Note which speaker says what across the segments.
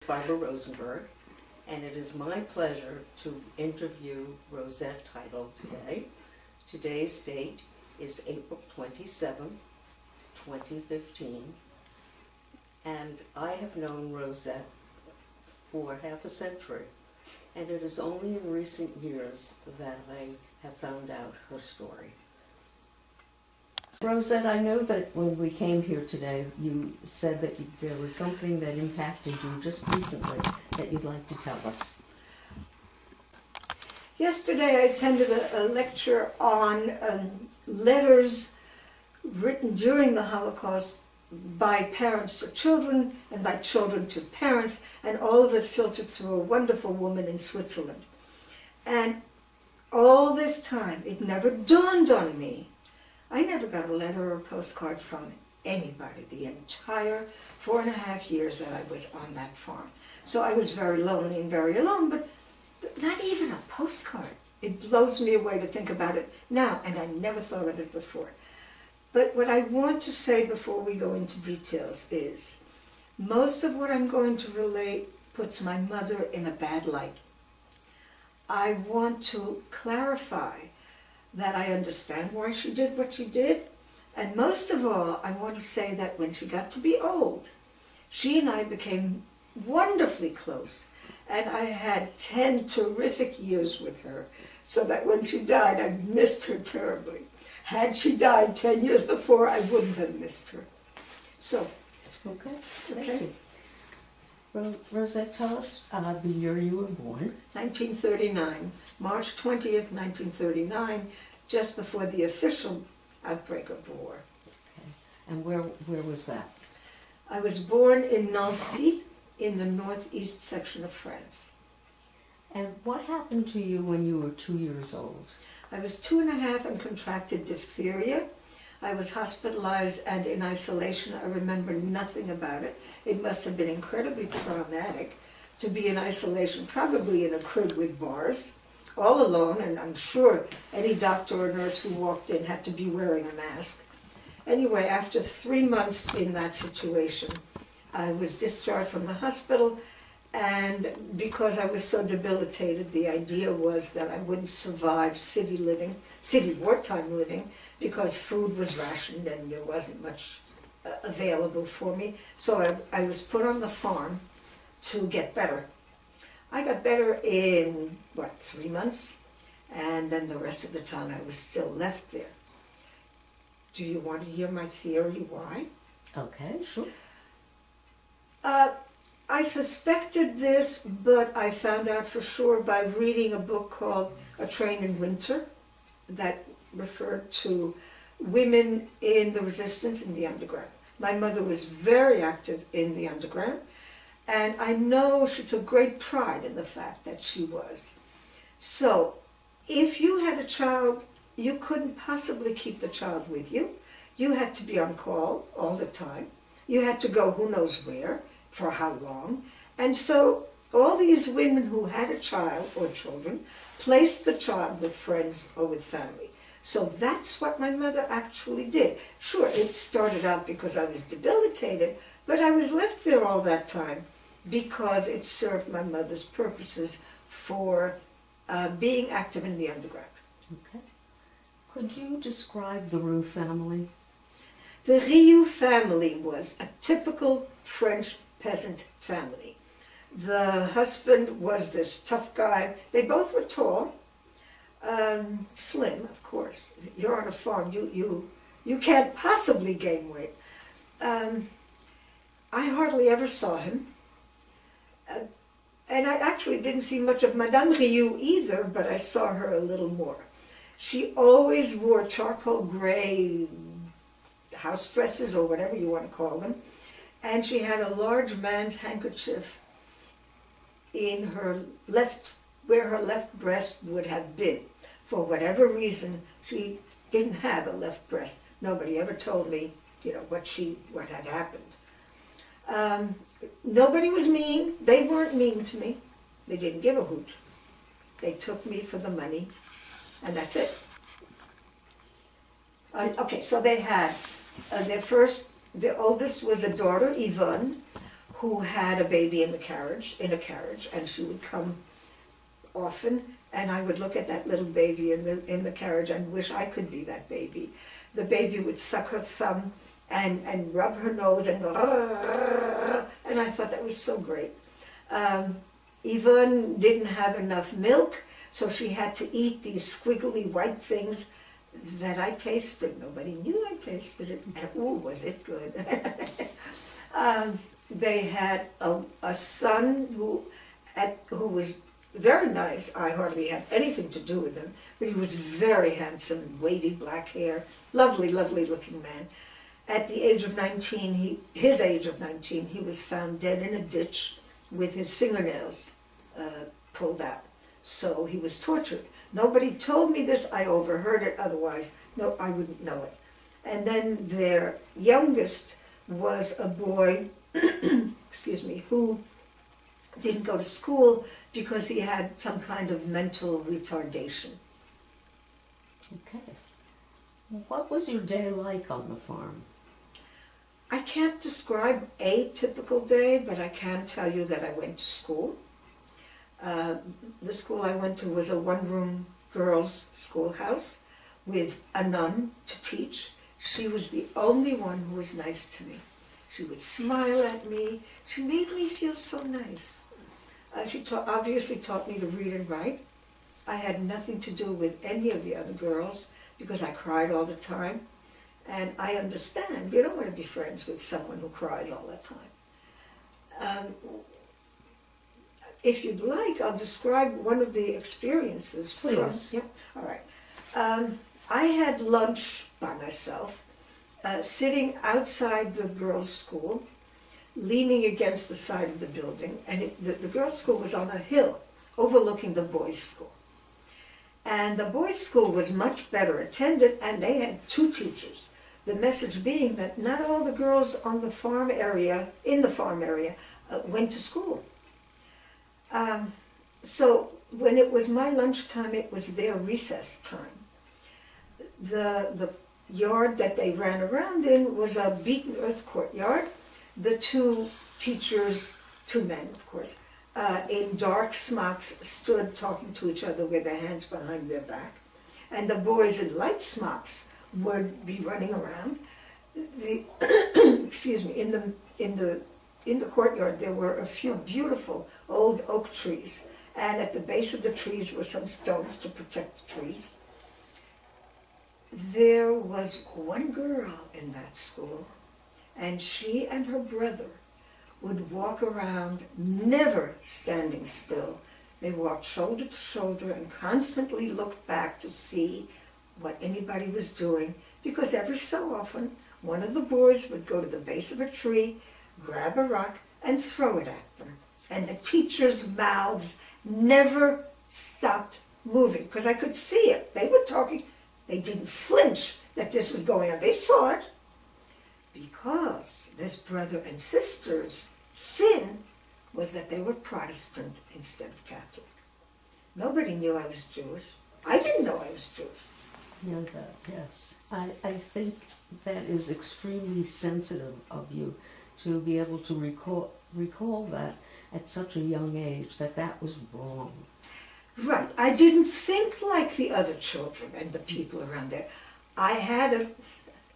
Speaker 1: Barbara Rosenberg, and it is my pleasure to interview Rosette Teitel today. Today's date is April 27th, 2015, and I have known Rosette for half a century, and it is only in recent years that I have found out her story. Rosette, I know that when we came here today, you said that there was something that impacted you just recently that you'd like to tell us.
Speaker 2: Yesterday I attended a lecture on letters written during the Holocaust by parents to children and by children to parents, and all of it filtered through a wonderful woman in Switzerland. And all this time, it never dawned on me. I never got a letter or a postcard from anybody the entire 4.5 years that I was on that farm. So I was very lonely and very alone, but not even a postcard. It blows me away to think about it now, and I never thought of it before. But what I want to say before we go into details is, most of what I'm going to relate puts my mother in a bad light. I want to clarify that I understand why she did what she did, and most of all, I want to say that when she got to be old, she and I became wonderfully close, and I had 10 terrific years with her, so that when she died, I missed her terribly. Had she died 10 years before, I wouldn't have missed her. So,
Speaker 1: Okay, thank you. Rosette, tell us the year you were born.
Speaker 2: 1939, March 20th, 1939, just before the official outbreak of the war.
Speaker 1: Okay. And where was that?
Speaker 2: I was born in Nancy, in the northeast section of France.
Speaker 1: And what happened to you when you were 2 years old?
Speaker 2: I was 2.5 and contracted diphtheria. I was hospitalized and in isolation. I remember nothing about it. It must have been incredibly traumatic to be in isolation, probably in a crib with bars, all alone, and I'm sure any doctor or nurse who walked in had to be wearing a mask. Anyway, after 3 months in that situation, I was discharged from the hospital, and because I was so debilitated, the idea was that I wouldn't survive city wartime living, because food was rationed and there wasn't much available for me. So I was put on the farm to get better. I got better in, 3 months? And then the rest of the time I was still left there. Do you want to hear my theory why?
Speaker 1: Okay, sure.
Speaker 2: I suspected this, but I found out for sure by reading a book called A Train in Winter that referred to women in the resistance in the underground. My mother was very active in the underground, and I know she took great pride in the fact that she was. So, if you had a child, you couldn't possibly keep the child with you. You had to be on call all the time. You had to go who knows where, for how long. And so all these women who had a child or children placed the child with friends or with family. So that's what my mother actually did. Sure, it started out because I was debilitated, but I was left there all that time because it served my mother's purposes for being active in the underground.
Speaker 1: Okay. Could you describe the Roux family?
Speaker 2: The Rioux family was a typical French peasant family. The husband was this tough guy. They both were tall, slim, of course. You're on a farm. You can't possibly gain weight. I hardly ever saw him. And I actually didn't see much of Madame Rioux either, but I saw her a little more. She always wore charcoal gray house dresses, or whatever you want to call them, and she had a large man's handkerchief in her left, where her left breast would have been. For whatever reason, she didn't have a left breast. Nobody ever told me, what had happened. Nobody was mean. They weren't mean to me. They didn't give a hoot. They took me for the money, and that's it. Okay, so they had the oldest was a daughter, Yvonne, who had a baby in a carriage, and she would come often, and I would look at that little baby in the carriage and wish I could be that baby. The baby would suck her thumb and rub her nose and go, "Arr," and I thought that was so great. Yvonne didn't have enough milk, so she had to eat these squiggly white things that I tasted. Nobody knew I tasted it, and ooh, was it good. They had a son who was very nice. I hardly had anything to do with him, but he was very handsome, wavy black hair, lovely, lovely looking man. At the age of 19, his age of 19, he was found dead in a ditch with his fingernails pulled out. So he was tortured. Nobody told me this, I overheard it, otherwise no, I wouldn't know it. And then their youngest was a boy, excuse me, who didn't go to school because he had some kind of mental retardation.
Speaker 1: Okay. What was your day like on the farm?
Speaker 2: I can't describe a typical day, but I can tell you that I went to school. The school I went to was a one-room girls' schoolhouse with a nun to teach. She was the only one who was nice to me. She would smile at me. She made me feel so nice. She obviously taught me to read and write. I had nothing to do with any of the other girls because I cried all the time. And I understand, you don't want to be friends with someone who cries all the time. If you'd like, I'll describe one of the experiences.
Speaker 1: Please.
Speaker 2: Yeah, all right. I had lunch by myself, sitting outside the girls' school, leaning against the side of the building, and the girls' school was on a hill overlooking the boys' school. And the boys' school was much better attended, and they had 2 teachers. The message being that not all the girls on the farm area, went to school. So when it was my lunchtime, it was their recess time. The yard that they ran around in was a beaten earth courtyard. The 2 teachers, 2 men of course, in dark smocks stood talking to each other with their hands behind their back. And the boys in light smocks would be running around. Excuse me, in the courtyard there were a few beautiful old oak trees, and at the base of the trees were some stones to protect the trees. There was one girl in that school, and she and her brother would walk around, never standing still. They walked shoulder to shoulder and constantly looked back to see what anybody was doing, because every so often one of the boys would go to the base of a tree, grab a rock, and throw it at them. And the teachers' mouths never stopped moving, because I could see it. They were talking. They didn't flinch that this was going on. They saw it, because this brother and sister's sin was that they were Protestant instead of Catholic. Nobody knew I was Jewish. I didn't know I was Jewish.
Speaker 1: Know that, yes. I think that is extremely sensitive of you to be able to recall that at such a young age, that was wrong.
Speaker 2: Right. I didn't think like the other children and the people around there. I had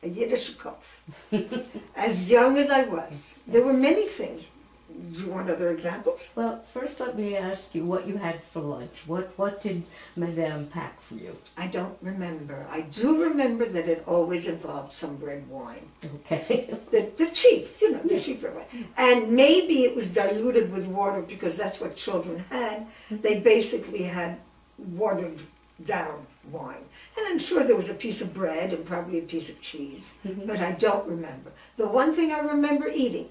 Speaker 2: a Yiddish Kopf. As young as I was. There were many things. Do you want other examples?
Speaker 1: Well, first let me ask you what you had for lunch. What did Madame pack for you?
Speaker 2: I don't remember. I do remember that it always involved some red wine.
Speaker 1: Okay.
Speaker 2: The cheap, the cheap red wine. And maybe it was diluted with water because that's what children had. They basically had watered down wine. And I'm sure there was a piece of bread and probably a piece of cheese, but I don't remember. The one thing I remember eating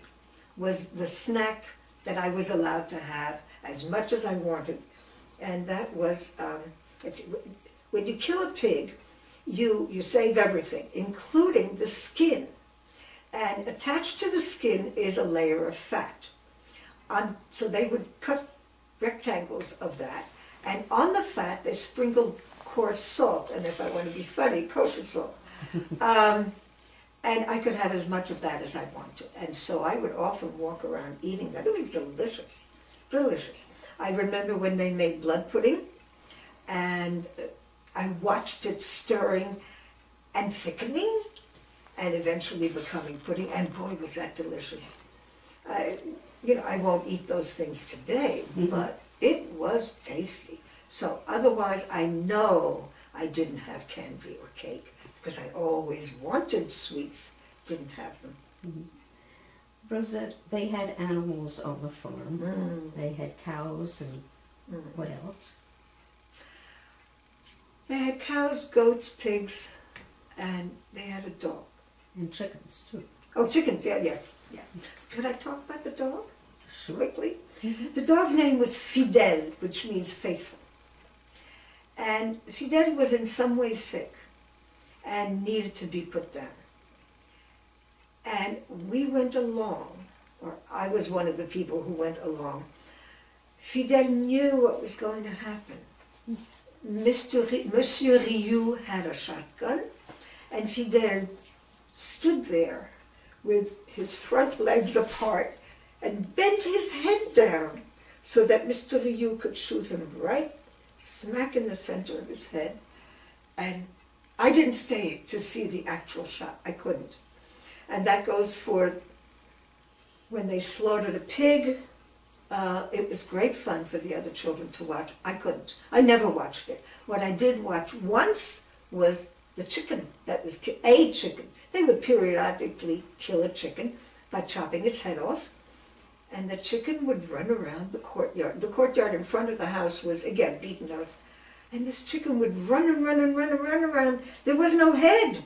Speaker 2: was the snack that I was allowed to have as much as I wanted. And that was, when you kill a pig, you save everything, including the skin. And attached to the skin is a layer of fat. So they would cut rectangles of that, and on the fat they sprinkled coarse salt, and if I want to be funny, kosher salt. And I could have as much of that as I wanted. And so I would often walk around eating that. It was delicious, delicious. I remember when they made blood pudding, and I watched it stirring and thickening and eventually becoming pudding, and boy, was that delicious. I won't eat those things today, but it was tasty. So otherwise, I know I didn't have candy or cake because I always wanted sweets, didn't have them.
Speaker 1: Rosette, they had animals on the farm. They had cows and what else?
Speaker 2: They had cows, goats, pigs, and they had a dog.
Speaker 1: And chickens, too.
Speaker 2: Oh, chickens, yeah. Could I talk about the dog?
Speaker 1: Sure.
Speaker 2: Quickly? The dog's name was Fidel, which means faithful. And Fidel was in some way sick and needed to be put down. And we went along, or I was one of the people who went along. Fidel knew what was going to happen. Monsieur Rioux had a shotgun, and Fidel stood there with his front legs apart and bent his head down so that Mr. Rioux could shoot him right smack in the center of his head. And I didn't stay to see the actual shot. I couldn't. And that goes for when they slaughtered a pig. It was great fun for the other children to watch. I couldn't. I never watched it. What I did watch once was the chicken. That was a chicken. They would periodically kill a chicken by chopping its head off, and the chicken would run around the courtyard. The courtyard in front of the house was, again, beaten earth. And this chicken would run and run and run and run around. There was no head.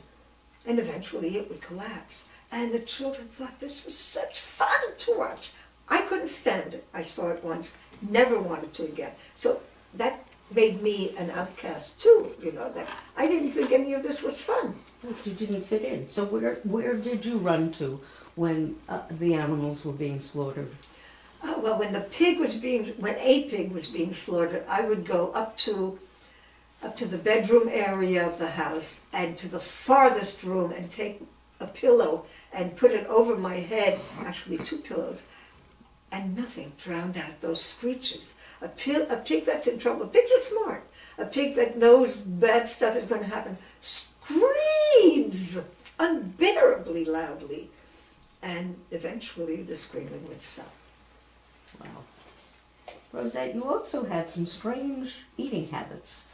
Speaker 2: And eventually it would collapse. And the children thought this was such fun to watch. I couldn't stand it. I saw it once, never wanted to again. So that made me an outcast too, that I didn't think any of this was fun.
Speaker 1: You didn't fit in. So where did you run to when the animals were being slaughtered?
Speaker 2: Oh, well, when a pig was being slaughtered, I would go up to the bedroom area of the house and to the farthest room and take a pillow and put it over my head, actually 2 pillows, and nothing drowned out those screeches. A pig that's in trouble, pigs are smart. A pig that knows bad stuff is going to happen screams unbearably loudly, and eventually the screaming would stop.
Speaker 1: Wow. Rosette, you also had some strange eating habits.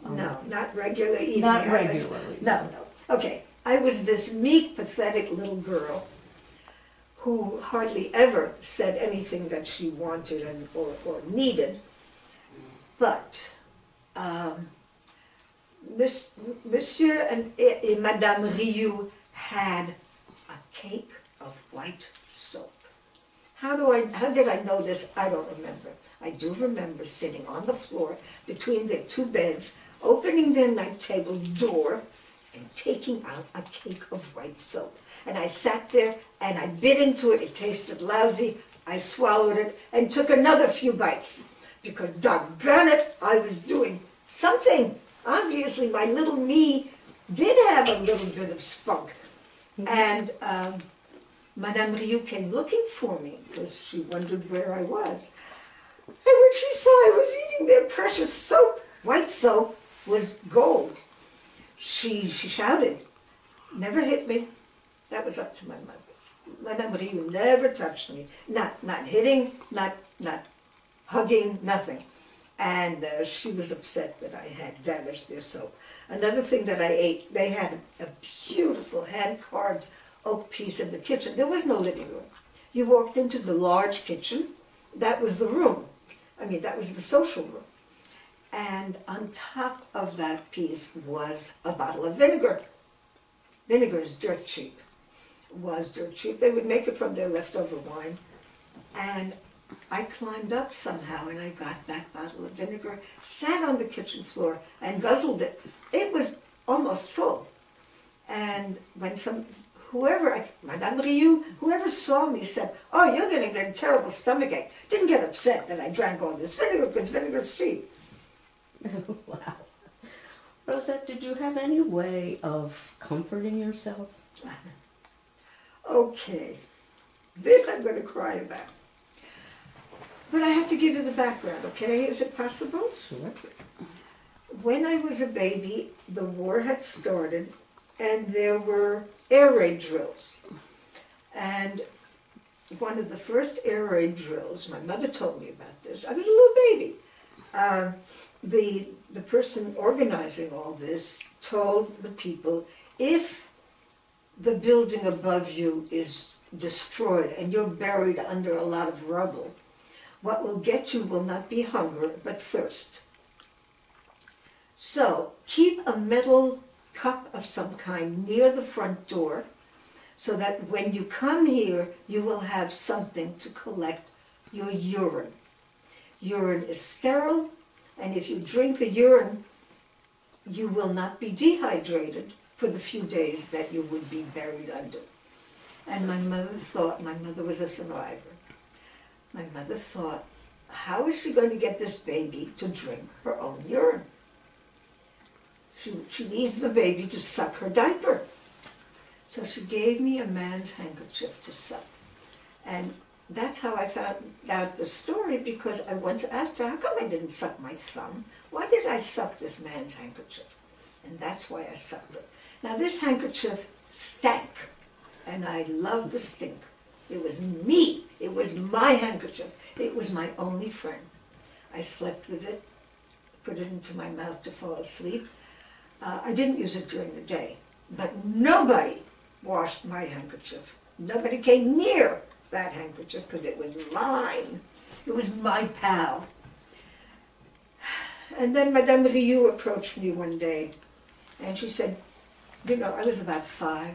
Speaker 2: No, not regular eating
Speaker 1: not
Speaker 2: habits.
Speaker 1: Regularly.
Speaker 2: No. Okay, I was this meek, pathetic little girl who hardly ever said anything that she wanted or needed. But Monsieur and Madame Rioux had a cake of white soap. How did I know this? I don't remember. I do remember sitting on the floor between their 2 beds, opening their night table door and taking out a cake of white soap. And I sat there and I bit into it. It tasted lousy. I swallowed it and took another few bites because, doggone it, I was doing something. Obviously, my little me did have a little bit of spunk. And Madame Rioux came looking for me because she wondered where I was. And when she saw I was eating their precious soap, white soap was gold, she shouted, never hit me. That was up to my mother. Madame Rioux never touched me. Not hitting, not hugging, nothing. And she was upset that I had damaged their soap. Another thing that I ate, they had a beautiful hand-carved oak piece in the kitchen. There was no living room. You walked into the large kitchen. That was the room. That was the social room. And on top of that piece was a bottle of vinegar. Vinegar is dirt cheap. Was dirt cheap. They would make it from their leftover wine. And I climbed up somehow and I got that bottle of vinegar, sat on the kitchen floor and guzzled it. It was almost full. And when Madame Rioux, whoever saw me said, "Oh, you're going to get a terrible stomachache." Didn't get upset that I drank all this vinegar because vinegar is cheap.
Speaker 1: Wow. Rosette, did you have any way of comforting yourself?
Speaker 2: Okay, this I'm going to cry about. But I have to give you the background, okay? Is it possible?
Speaker 1: Sure.
Speaker 2: When I was a baby, the war had started, and there were air raid drills. And one of the first air raid drills, my mother told me about this. I was a little baby. The person organizing all this told the people, if the building above you is destroyed and you're buried under a lot of rubble, what will get you will not be hunger, but thirst. So keep a metal cup of some kind near the front door, so that when you come here, you will have something to collect your urine. Urine is sterile, and if you drink the urine, you will not be dehydrated for the few days that you would be buried under. And my mother was a survivor. My mother thought, how is she going to get this baby to drink her own urine? She needs the baby to suck her diaper. So she gave me a man's handkerchief to suck. And that's how I found out the story, because I once asked her, how come I didn't suck my thumb? Why did I suck this man's handkerchief? And that's why I sucked it. Now this handkerchief stank, and I loved the stink. It was me. It was my handkerchief. It was my only friend. I slept with it, put it into my mouth to fall asleep. I didn't use it during the day, but nobody washed my handkerchief. Nobody came near that handkerchief because it was mine. It was my pal. And then Madame Rioux approached me one day, and she said, you know, I was about 5,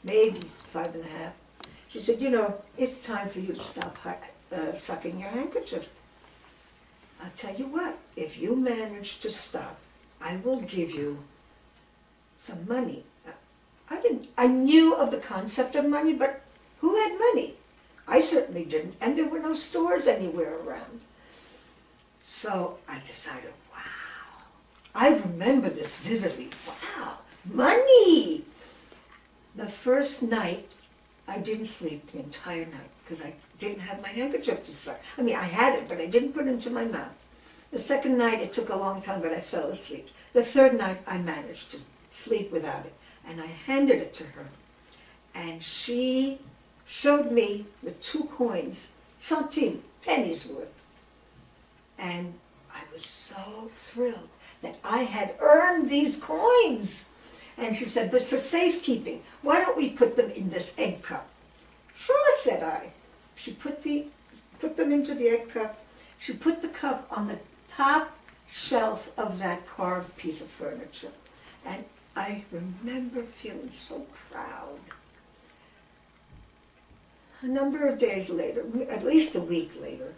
Speaker 2: maybe 5.5. She said, you know, it's time for you to stop sucking your handkerchief. I'll tell you what, if you manage to stop, I will give you some money. I knew of the concept of money, but who had money? I certainly didn't, and there were no stores anywhere around. So I decided, wow, I remember this vividly. Wow, money! The first night, I didn't sleep the entire night because I didn't have my handkerchief to suck. I mean, I had it, but I didn't put it into my mouth. The second night, it took a long time, but I fell asleep. The third night, I managed to sleep without it, and I handed it to her. And she showed me the 2 coins, centimes, pennies worth. And I was so thrilled that I had earned these coins. And she said, but for safekeeping, why don't we put them in this egg cup? Sure, said I. She put them into the egg cup. She put the cup on the top shelf of that carved piece of furniture. And I remember feeling so proud. A number of days later, at least a week later,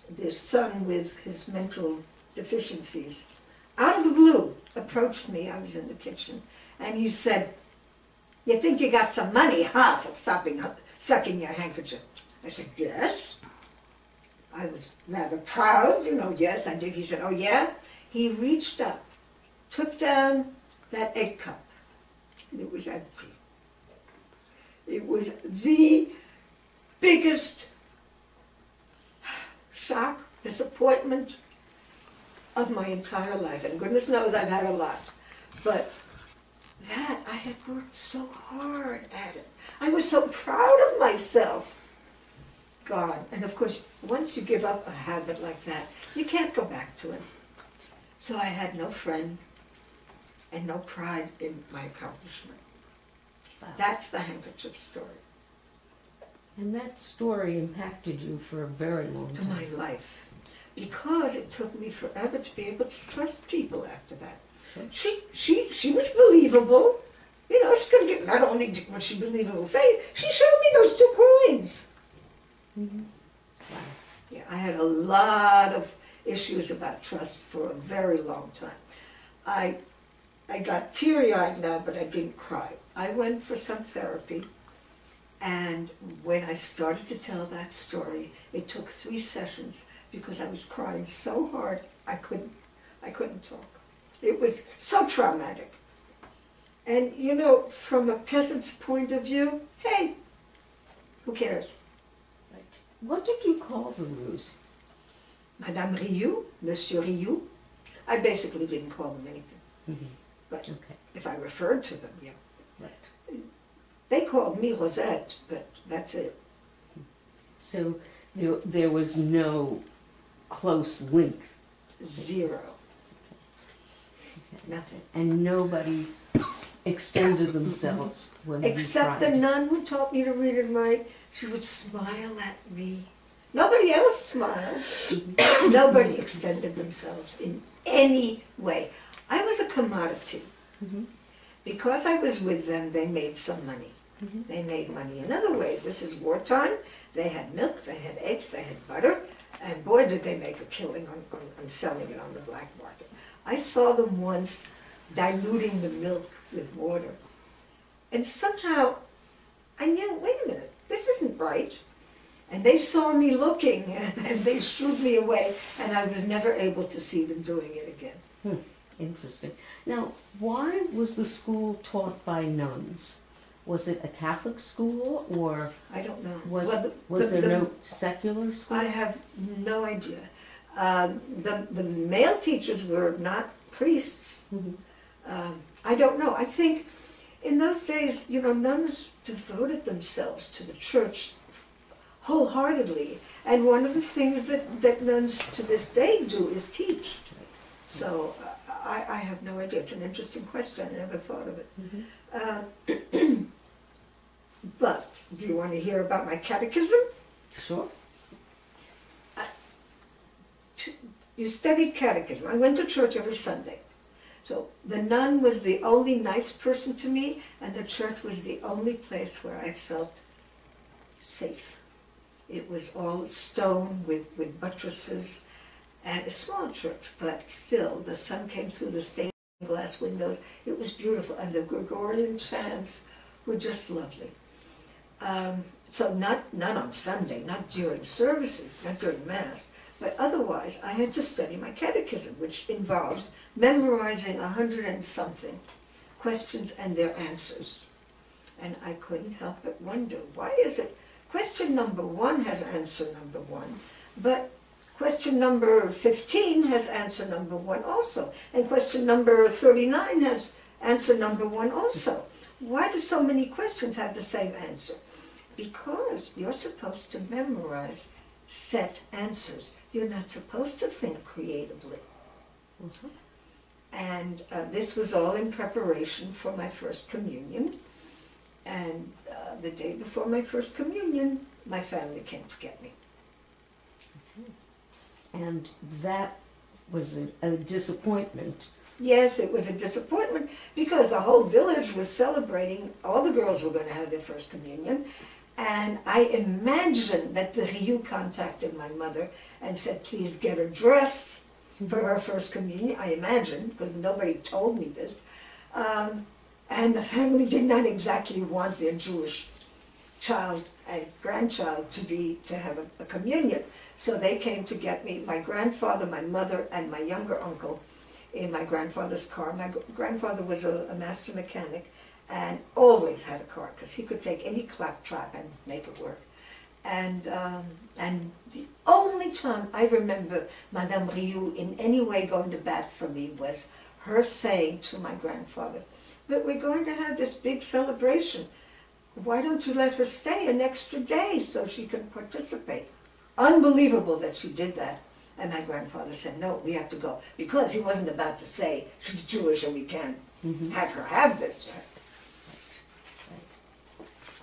Speaker 2: this son with his mental deficiencies, out of the blue, approached me. I was in the kitchen, and he said, you think you got some money, huh, for stopping sucking your handkerchief? I said, yes. I was rather proud, you know, yes, I did. He said, oh, yeah? He reached up, took down that egg cup, and it was empty. It was the biggest shock, disappointment of my entire life. And goodness knows I've had a lot. But that, I had worked so hard at it. I was so proud of myself. God. And of course, once you give up a habit like that, you can't go back to it. So I had no friend and no pride in my accomplishment.
Speaker 1: Wow.
Speaker 2: That's the handkerchief story.
Speaker 1: And that story impacted you for a very long
Speaker 2: To
Speaker 1: time.
Speaker 2: my life. Because it took me forever to be able to trust people after that.
Speaker 1: Sure.
Speaker 2: She was believable. You know, she's going to get, not only was she believable saying, she showed me those 2 coins.
Speaker 1: Mm-hmm. Wow.
Speaker 2: Yeah, I had a lot of issues about trust for a very long time. I got teary-eyed now, but I didn't cry. I went for some therapy, and when I started to tell that story, it took 3 sessions because I was crying so hard I couldn't talk. It was so traumatic. And you know, from a peasant's point of view, hey, who cares?
Speaker 1: Right. What did you call the Roos?
Speaker 2: Madame Rioux, Monsieur Rioux. I basically didn't call them anything.
Speaker 1: Mm-hmm.
Speaker 2: But
Speaker 1: Okay.
Speaker 2: if I referred to them, yeah.
Speaker 1: Right.
Speaker 2: They called me Rosette, but that's it.
Speaker 1: So there was no close link.
Speaker 2: Zero.
Speaker 1: Okay.
Speaker 2: Nothing.
Speaker 1: And nobody extended themselves when
Speaker 2: Except
Speaker 1: you
Speaker 2: the
Speaker 1: tried.
Speaker 2: nun who taught me to read and write. She would smile at me. Nobody else smiled. Nobody extended themselves in any way. I was a commodity.
Speaker 1: Mm-hmm.
Speaker 2: Because I was with them, they made some money.
Speaker 1: Mm-hmm.
Speaker 2: They made money in other ways. This is wartime. They had milk, they had eggs, they had butter, and boy, did they make a killing on selling it on the black market. I saw them once diluting the milk with water. And somehow I knew, wait a minute, this isn't right. And they saw me looking, and they shooed me away, and I was never able to see them doing it again.
Speaker 1: Interesting. Now, why was the school taught by nuns? Was it a Catholic school, or
Speaker 2: I don't know.
Speaker 1: was
Speaker 2: Well,
Speaker 1: there no secular school?
Speaker 2: I have no idea. The male teachers were not priests.
Speaker 1: Mm-hmm.
Speaker 2: I don't know. I think in those days, you know, nuns devoted themselves to the church wholeheartedly. And one of the things that nuns to this day do is teach. So I have no idea. It's an interesting question. I never thought of it.
Speaker 1: Mm-hmm.
Speaker 2: But do you want to hear about my catechism?
Speaker 1: Sure.
Speaker 2: You studied catechism. I went to church every Sunday. So the nun was the only nice person to me, and the church was the only place where I felt safe. It was all stone with buttresses, and a small church, but still the sun came through the stained glass windows. It was beautiful, and the Gregorian chants were just lovely. So not on Sunday, not during services, not during Mass, but otherwise I had to study my catechism, which involves memorizing 100 and something questions and their answers. And I couldn't help but wonder, why is it question number 1 has answer number 1, but question number 15 has answer number 1 also, and question number 39 has answer number 1 also. Why do so many questions have the same answer? Because you're supposed to memorize set answers. You're not supposed to think creatively.
Speaker 1: Mm-hmm.
Speaker 2: And this was all in preparation for my first communion. And the day before my first communion, my family came to get me.
Speaker 1: And that was a disappointment.
Speaker 2: Yes, it was a disappointment because the whole village was celebrating. All the girls were going to have their first communion. And I imagined that the Rioux contacted my mother and said, please get her dressed for her first communion. I imagined, because nobody told me this. And the family did not exactly want their Jewish child and grandchild to have a communion. So they came to get me, my grandfather, my mother, and my younger uncle in my grandfather's car. My grandfather was a master mechanic and always had a car because he could take any claptrap and make it work. And the only time I remember Madame Rioux in any way going to bat for me was her saying to my grandfather, but we're going to have this big celebration. Why don't you let her stay an extra day so she can participate? Unbelievable that she did that. And my grandfather said, no, we have to go. Because he wasn't about to say, she's Jewish and we can't have her have this.
Speaker 1: Right.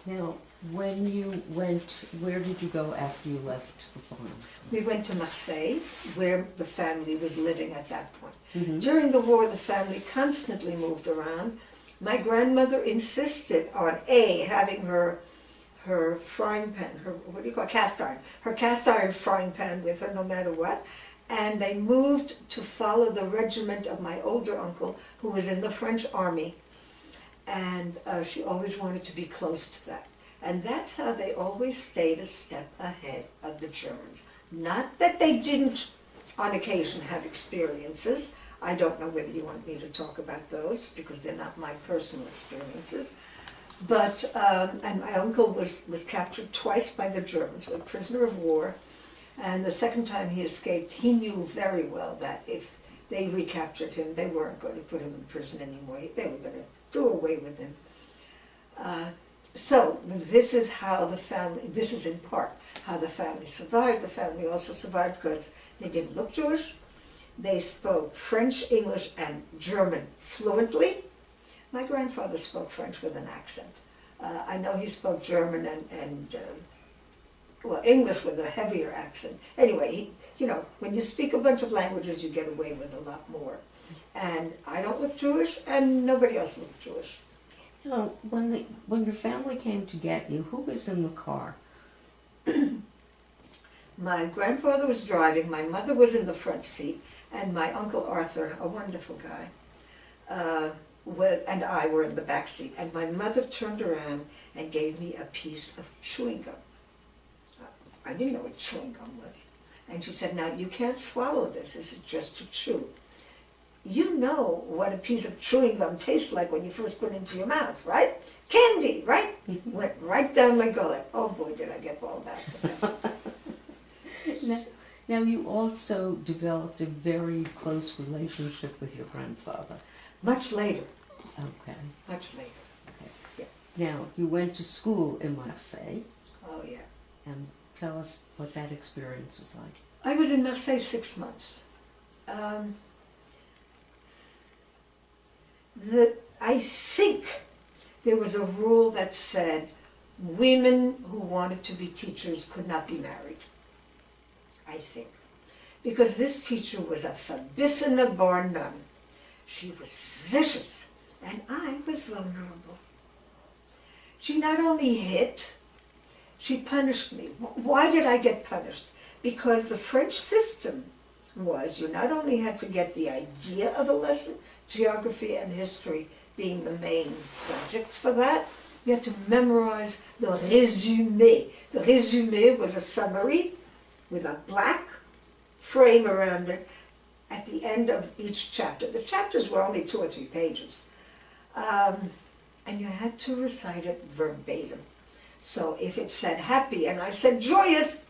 Speaker 1: Now, when you went, where did you go after you left the farm?
Speaker 2: We went to Marseille, where the family was living at that point.
Speaker 1: Mm-hmm.
Speaker 2: During the war, the family constantly moved around. My grandmother insisted on having her frying pan, her cast iron frying pan with her no matter what. And they moved to follow the regiment of my older uncle, who was in the French army. And she always wanted to be close to that. And that's how they always stayed a step ahead of the Germans. Not that they didn't, on occasion, have experiences. I don't know whether you want me to talk about those, because they're not my personal experiences. But, and my uncle was captured twice by the Germans, a prisoner of war, and the second time he escaped, he knew very well that if they recaptured him, they weren't going to put him in prison anymore. They were going to do away with him. So this is how the family, this is in part how the family survived. The family also survived because they didn't look Jewish. They spoke French, English, and German fluently. My grandfather spoke French with an accent. I know he spoke German and well, English with a heavier accent. Anyway, you know, when you speak a bunch of languages, you get away with a lot more. And I don't look Jewish, and nobody else looked Jewish.
Speaker 1: You know, when your family came to get you, who was in the car?
Speaker 2: My grandfather was driving, my mother was in the front seat, and my Uncle Arthur, a wonderful guy, and I were in the back seat. And my mother turned around and gave me a piece of chewing gum. I didn't know what chewing gum was. And she said, now you can't swallow this is just to chew. You know what a piece of chewing gum tastes like when you first put it into your mouth, right? Candy, right? Went right down my gullet. Oh boy, did I get balled out.
Speaker 1: Now you also developed a very close relationship with your grandfather.
Speaker 2: Much later.
Speaker 1: Okay.
Speaker 2: Much later.
Speaker 1: Okay.
Speaker 2: Yeah.
Speaker 1: Now, you went to school in Marseille.
Speaker 2: Oh yeah.
Speaker 1: And tell us what that experience was like.
Speaker 2: I was in Marseille 6 months. I think there was a rule that said women who wanted to be teachers could not be married. I think. Because this teacher was a verbissene bar nun. She was vicious, and I was vulnerable. She not only hit, she punished me. Why did I get punished? Because the French system was you not only had to get the idea of a lesson, geography and history being the main subjects for that, you had to memorize the résumé. The résumé was a summary with a black frame around it at the end of each chapter. The chapters were only 2 or 3 pages. And you had to recite it verbatim. So if it said happy and I said joyous,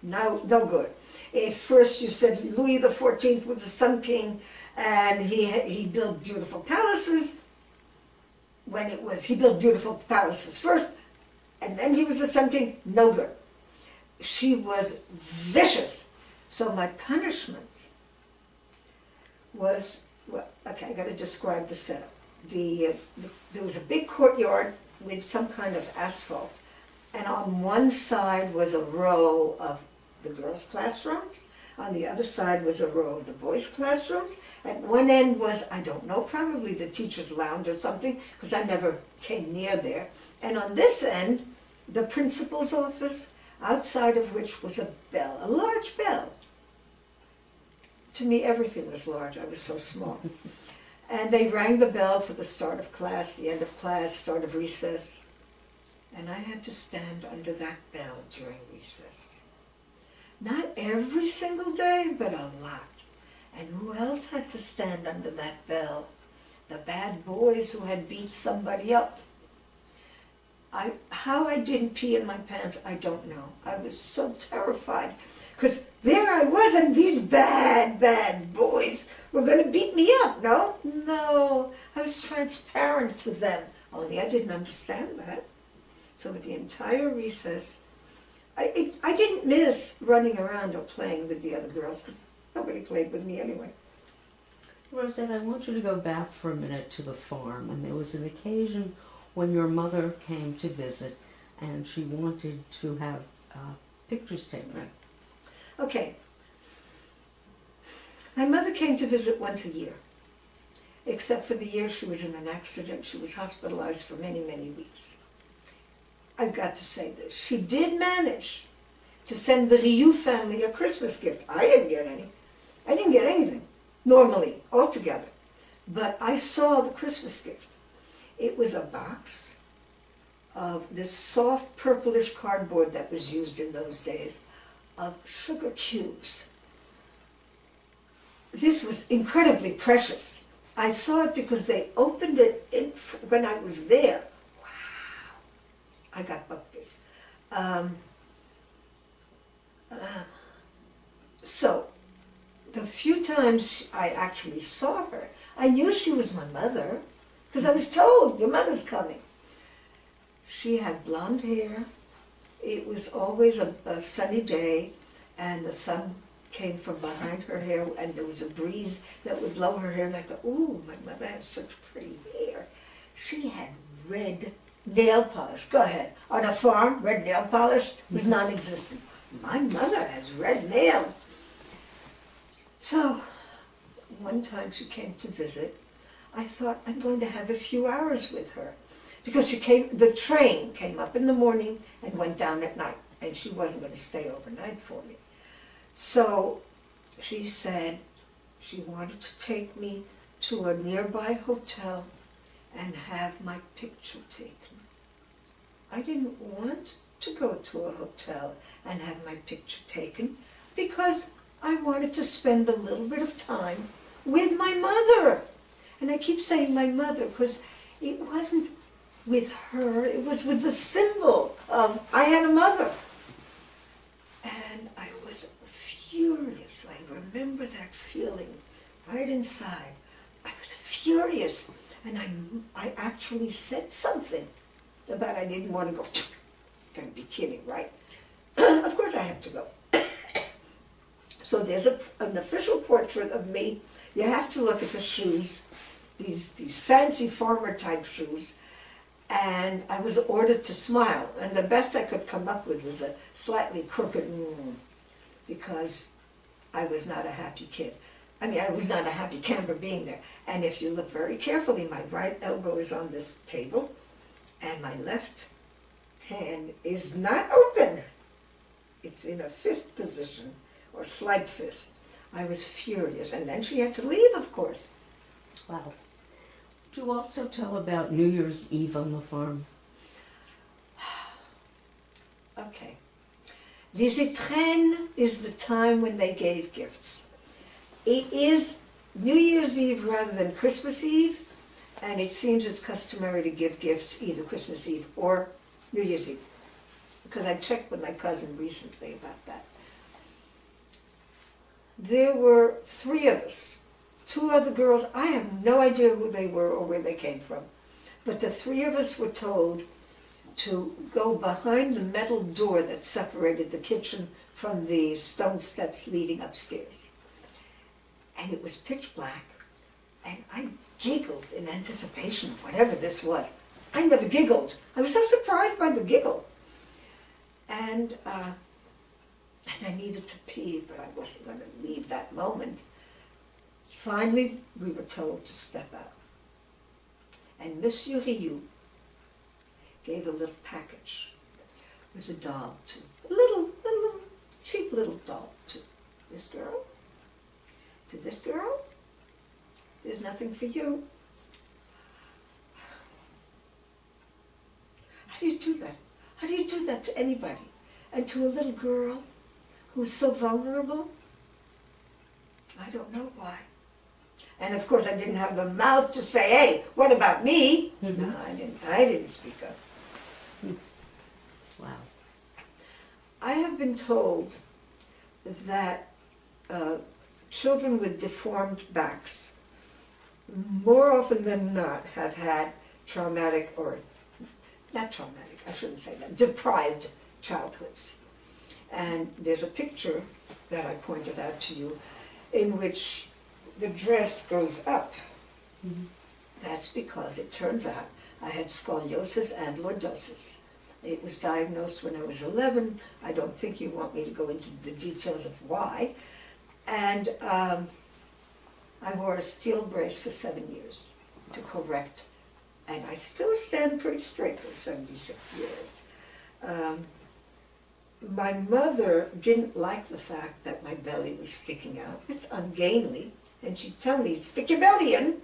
Speaker 2: no good. If first you said Louis XIV was the Sun King and he built beautiful palaces, when it was he built beautiful palaces first and then he was the Sun King, no good. She was vicious. So my punishment was, well, okay, I got to describe the setup. There was a big courtyard with some kind of asphalt, and on one side was a row of the girls' classrooms, on the other side was a row of the boys' classrooms. At one end was, I don't know, probably the teacher's lounge or something, because I never came near there. And on this end, the principal's office, outside of which was a bell, a large bell. To me, everything was large. I was so small. And they rang the bell for the start of class, the end of class, start of recess. And I had to stand under that bell during recess. Not every single day, but a lot. And who else had to stand under that bell? The bad boys who had beat somebody up. How I didn't pee in my pants, I don't know. I was so terrified. Because there I was, and these bad boys were going to beat me up. No, I was transparent to them. Only I didn't understand that. So with the entire recess, I didn't miss running around or playing with the other girls, because nobody played with me anyway.
Speaker 1: Rosette, I want you to go back for a minute to the farm, and there was an occasion when your mother came to visit, and she wanted to have pictures taken.
Speaker 2: Right. Okay. My mother came to visit once a year, except for the year she was in an accident. She was hospitalized for many, many weeks. I've got to say this. She did manage to send the Rioux family a Christmas gift. I didn't get any. I didn't get anything, normally, altogether. But I saw the Christmas gift. It was a box of this soft purplish cardboard that was used in those days, of sugar cubes. this was incredibly precious. I saw it because they opened it when I was there. Wow, I got bugbears. So, the few times I actually saw her, I knew she was my mother, because I was told, your mother's coming. She had blonde hair. It was always a sunny day, and the sun came from behind her hair, and there was a breeze that would blow her hair, and I thought, ooh, my mother has such pretty hair. She had red nail polish. Go ahead. On a farm, red nail polish was non-existent. My mother has red nails. So, one time she came to visit, I thought I'm going to have a few hours with her. Because the train came up in the morning and went down at night, and she wasn't going to stay overnight for me. So she said she wanted to take me to a nearby hotel and have my picture taken. I didn't want to go to a hotel and have my picture taken because I wanted to spend a little bit of time with my mother. And I keep saying my mother because it wasn't with her, it was with the symbol of I had a mother. And I was furious. I remember that feeling right inside. I was furious. And I actually said something about I didn't want to go. Gotta be kidding, right? Of course I had to go. So there's an official portrait of me. You have to look at the shoes, these fancy farmer type shoes. And I was ordered to smile. And the best I could come up with was a slightly crooked because I was not a happy kid. I mean, I was not a happy camper being there. And if you look very carefully, my right elbow is on this table, and my left hand is not open. It's in a fist position, or slight fist. I was furious. And then she had to leave, of course.
Speaker 1: Wow. Would you also tell about New Year's Eve on the farm?
Speaker 2: Okay. Les étrennes is the time when they gave gifts. It is New Year's Eve rather than Christmas Eve, and it seems it's customary to give gifts either Christmas Eve or New Year's Eve, because I checked with my cousin recently about that. There were 3 of us. 2 other girls, I have no idea who they were or where they came from, but the 3 of us were told to go behind the metal door that separated the kitchen from the stone steps leading upstairs. And it was pitch black, and I giggled in anticipation of whatever this was. I never giggled. I was so surprised by the giggle. And I needed to pee, but I wasn't going to leave that moment. Finally, we were told to step out. And Monsieur Rioux gave a little package with a doll to, a little cheap little doll to this girl. To this girl, there's nothing for you. How do you do that? How do you do that to anybody? And to a little girl who's so vulnerable? I don't know why. And of course I didn't have the mouth to say, hey, what about me? Mm-hmm. No, I didn't speak up.
Speaker 1: Wow.
Speaker 2: I have been told that children with deformed backs, more often than not, have had traumatic, or not traumatic, I shouldn't say that, deprived childhoods. And there's a picture that I pointed out to you in which the dress goes up. Mm-hmm. That's because it turns out I had scoliosis and lordosis. It was diagnosed when I was 11. I don't think you want me to go into the details of why. And I wore a steel brace for 7 years to correct, and I still stand pretty straight for 76 years. My mother didn't like the fact that my belly was sticking out. It's ungainly, and she'd tell me, stick your belly in.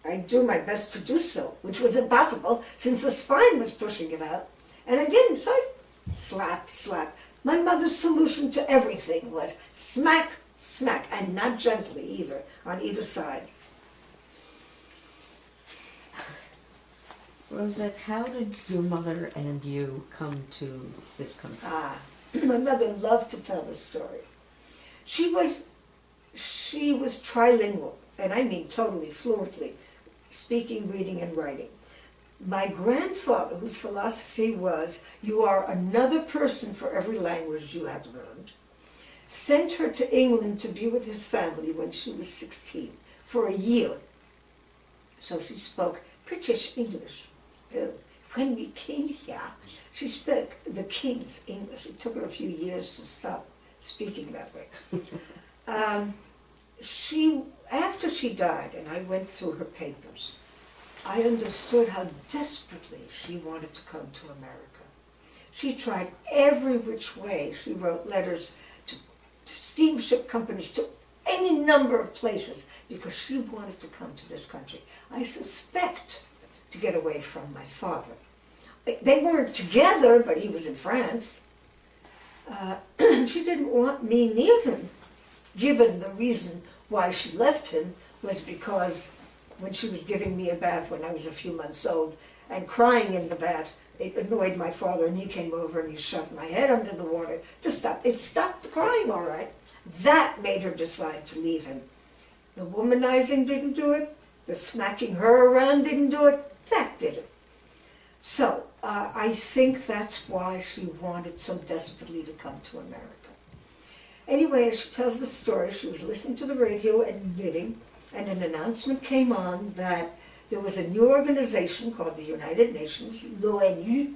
Speaker 2: I'd do my best to do so, which was impossible since the spine was pushing it out. And I didn't, so I slap, slap. My mother's solution to everything was smack, smack, and not gently either, on either side.
Speaker 1: Rosette, how did your mother and you come to this country?
Speaker 2: My mother loved to tell the story. She was trilingual, and I mean totally fluently, speaking, reading, and writing. My grandfather, whose philosophy was, you are another person for every language you have learned, sent her to England to be with his family when she was 16, for a year. So she spoke British English. When we came here, she spoke the King's English. It took her a few years to stop speaking that way. After she died, and I went through her papers, I understood how desperately she wanted to come to America. She tried every which way. She wrote letters to steamship companies, to any number of places, because she wanted to come to this country. I suspect to get away from my father. They weren't together, but he was in France. She didn't want me near him, given the reason why she left him was because when she was giving me a bath when I was a few months old and crying in the bath, it annoyed my father, and he came over and he shoved my head under the water to stop. It stopped the crying, all right. That made her decide to leave him. The womanizing didn't do it. The smacking her around didn't do it. That did it. So I think that's why she wanted so desperately to come to America. Anyway, as she tells the story, she was listening to the radio and knitting, and an announcement came on that there was a new organization called the United Nations, l'ONU,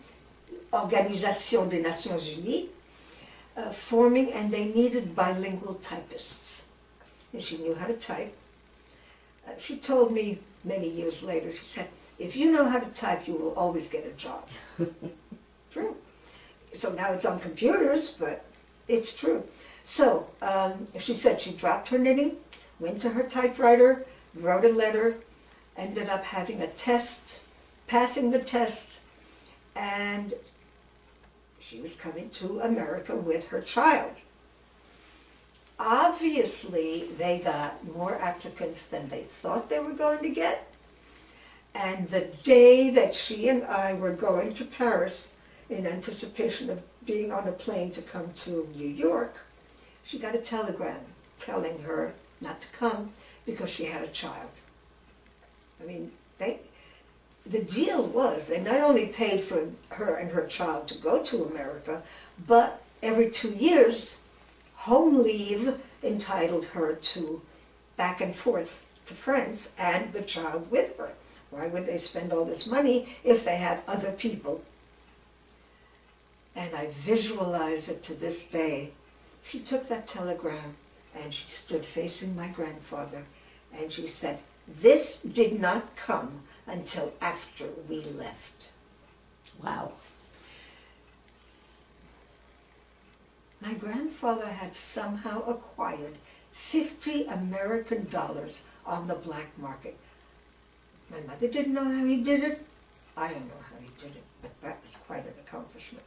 Speaker 2: Organisation des Nations Unies, forming, and they needed bilingual typists. And she knew how to type. She told me many years later, she said, if you know how to type, you will always get a job. True. So now it's on computers, but it's true. So she said she dropped her knitting, went to her typewriter, wrote a letter, ended up having a test, passing the test, and she was coming to America with her child. Obviously, they got more applicants than they thought they were going to get. And the day that she and I were going to Paris in anticipation of being on a plane to come to New York, she got a telegram telling her not to come because she had a child. I mean, the deal was they not only paid for her and her child to go to America, but every 2 years, home leave entitled her to back and forth to France and the child with her. Why would they spend all this money if they have other people? And I visualize it to this day. She took that telegram and she stood facing my grandfather and she said, "This did not come until after we left."
Speaker 1: Wow.
Speaker 2: My grandfather had somehow acquired $50 American on the black market. My mother didn't know how he did it. I don't know how he did it, but that was quite an accomplishment.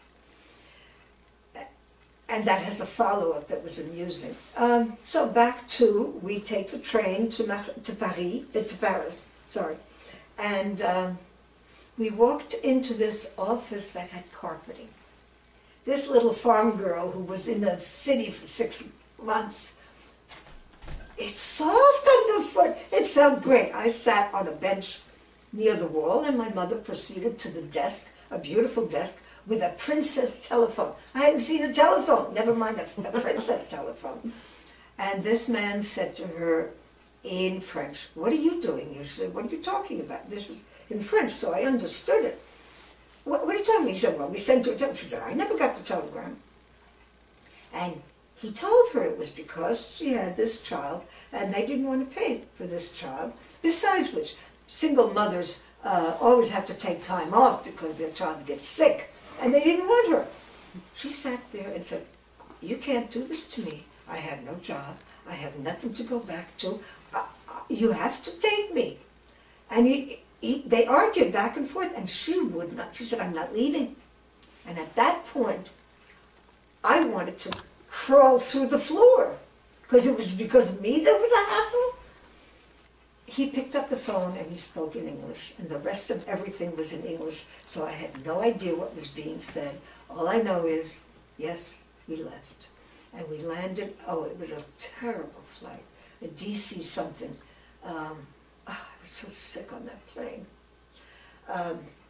Speaker 2: And that has a follow-up that was amusing. So back to, we take the train to Paris, sorry. And we walked into this office that had carpeting. This little farm girl who was in the city for 6 months, it's soft underfoot. It felt great. I sat on a bench near the wall and my mother proceeded to the desk, a beautiful desk, with a princess telephone. I hadn't seen a telephone, never mind a princess telephone. And this man said to her in French, "What are you doing here?" She said, "What are you talking about?" This is in French, so I understood it. What are you talking about? He said, "Well, we sent you a telegram." She said, "I never got the telegram." And he told her it was because she had this child and they didn't want to pay for this child. Besides which, single mothers always have to take time off because their child gets sick. And they didn't want her. She sat there and said, "You can't do this to me. I have no job. I have nothing to go back to. You have to take me." And they argued back and forth, and she would not. She said, "I'm not leaving." And at that point, I wanted to crawl through the floor because it was because of me there was a hassle. He picked up the phone and he spoke in English, and the rest of everything was in English, so I had no idea what was being said. All I know is, yes, we left. And we landed, oh, it was a terrible flight, a DC something. I was so sick on that plane.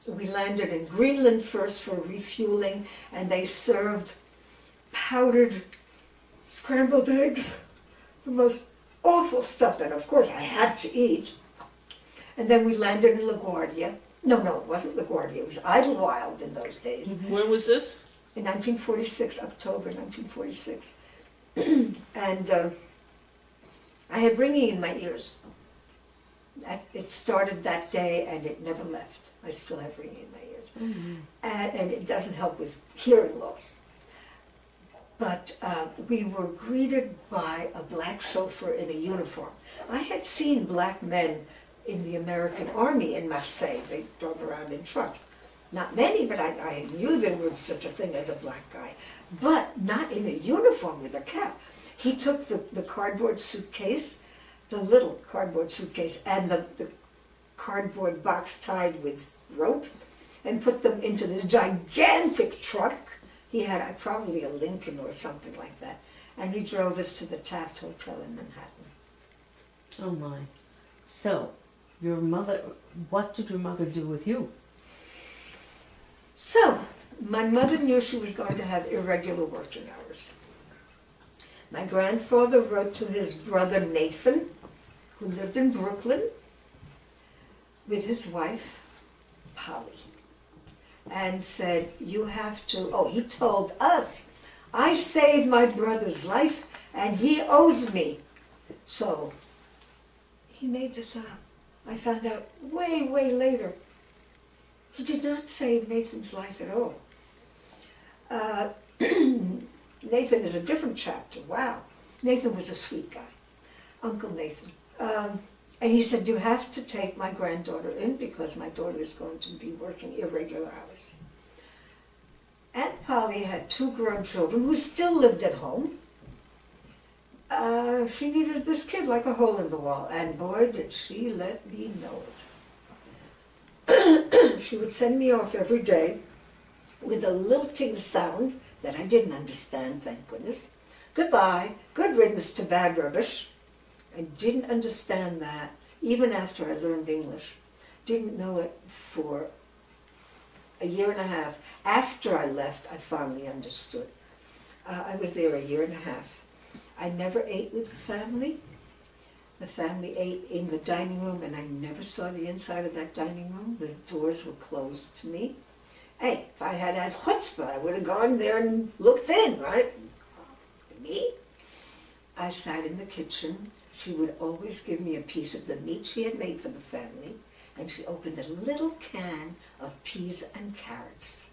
Speaker 2: We landed in Greenland first for refueling, and they served powdered scrambled eggs, the most awful stuff that, of course, I had to eat. And then we landed in LaGuardia. No, it wasn't LaGuardia. It was Idlewild in those days.
Speaker 3: When was this?
Speaker 2: In 1946, October 1946. And I had ringing in my ears. It started that day and it never left. I still have ringing in my ears.
Speaker 1: Mm-hmm.
Speaker 2: And it doesn't help with hearing loss. But we were greeted by a black chauffeur in a uniform. I had seen black men in the American Army in Marseille. They drove around in trucks. Not many, but I knew there was such a thing as a black guy. But not in a uniform with a cap. He took the cardboard suitcase, the little cardboard suitcase, and the cardboard box tied with rope, and put them into this gigantic truck. He had probably a Lincoln or something like that. And he drove us to the Taft Hotel in Manhattan.
Speaker 1: Oh my. So, your mother, what did your mother do with you?
Speaker 2: So, my mother knew she was going to have irregular working hours. My grandfather wrote to his brother Nathan, who lived in Brooklyn, with his wife, Polly, and said, you have to, he told us, I saved my brother's life and he owes me. So, he made this up. I found out way, way later. He did not save Nathan's life at all. Nathan is a different chapter. Wow. Nathan was a sweet guy. Uncle Nathan. And he said, you have to take my granddaughter in because my daughter is going to be working irregular hours. Aunt Polly had 2 grown children who still lived at home. She needed this kid like a hole in the wall, and boy, did she let me know it. She would send me off every day with a lilting sound that I didn't understand, thank goodness. Goodbye, good riddance to bad rubbish. I didn't understand that, even after I learned English. Didn't know it for a year and a half. After I left, I finally understood. I was there a year and a half. I never ate with the family. The family ate in the dining room, and I never saw the inside of that dining room. The doors were closed to me. Hey, if I had had chutzpah, I would have gone there and looked in, right? Me? I sat in the kitchen. She would always give me a piece of the meat she had made for the family, and she opened a little can of peas and carrots.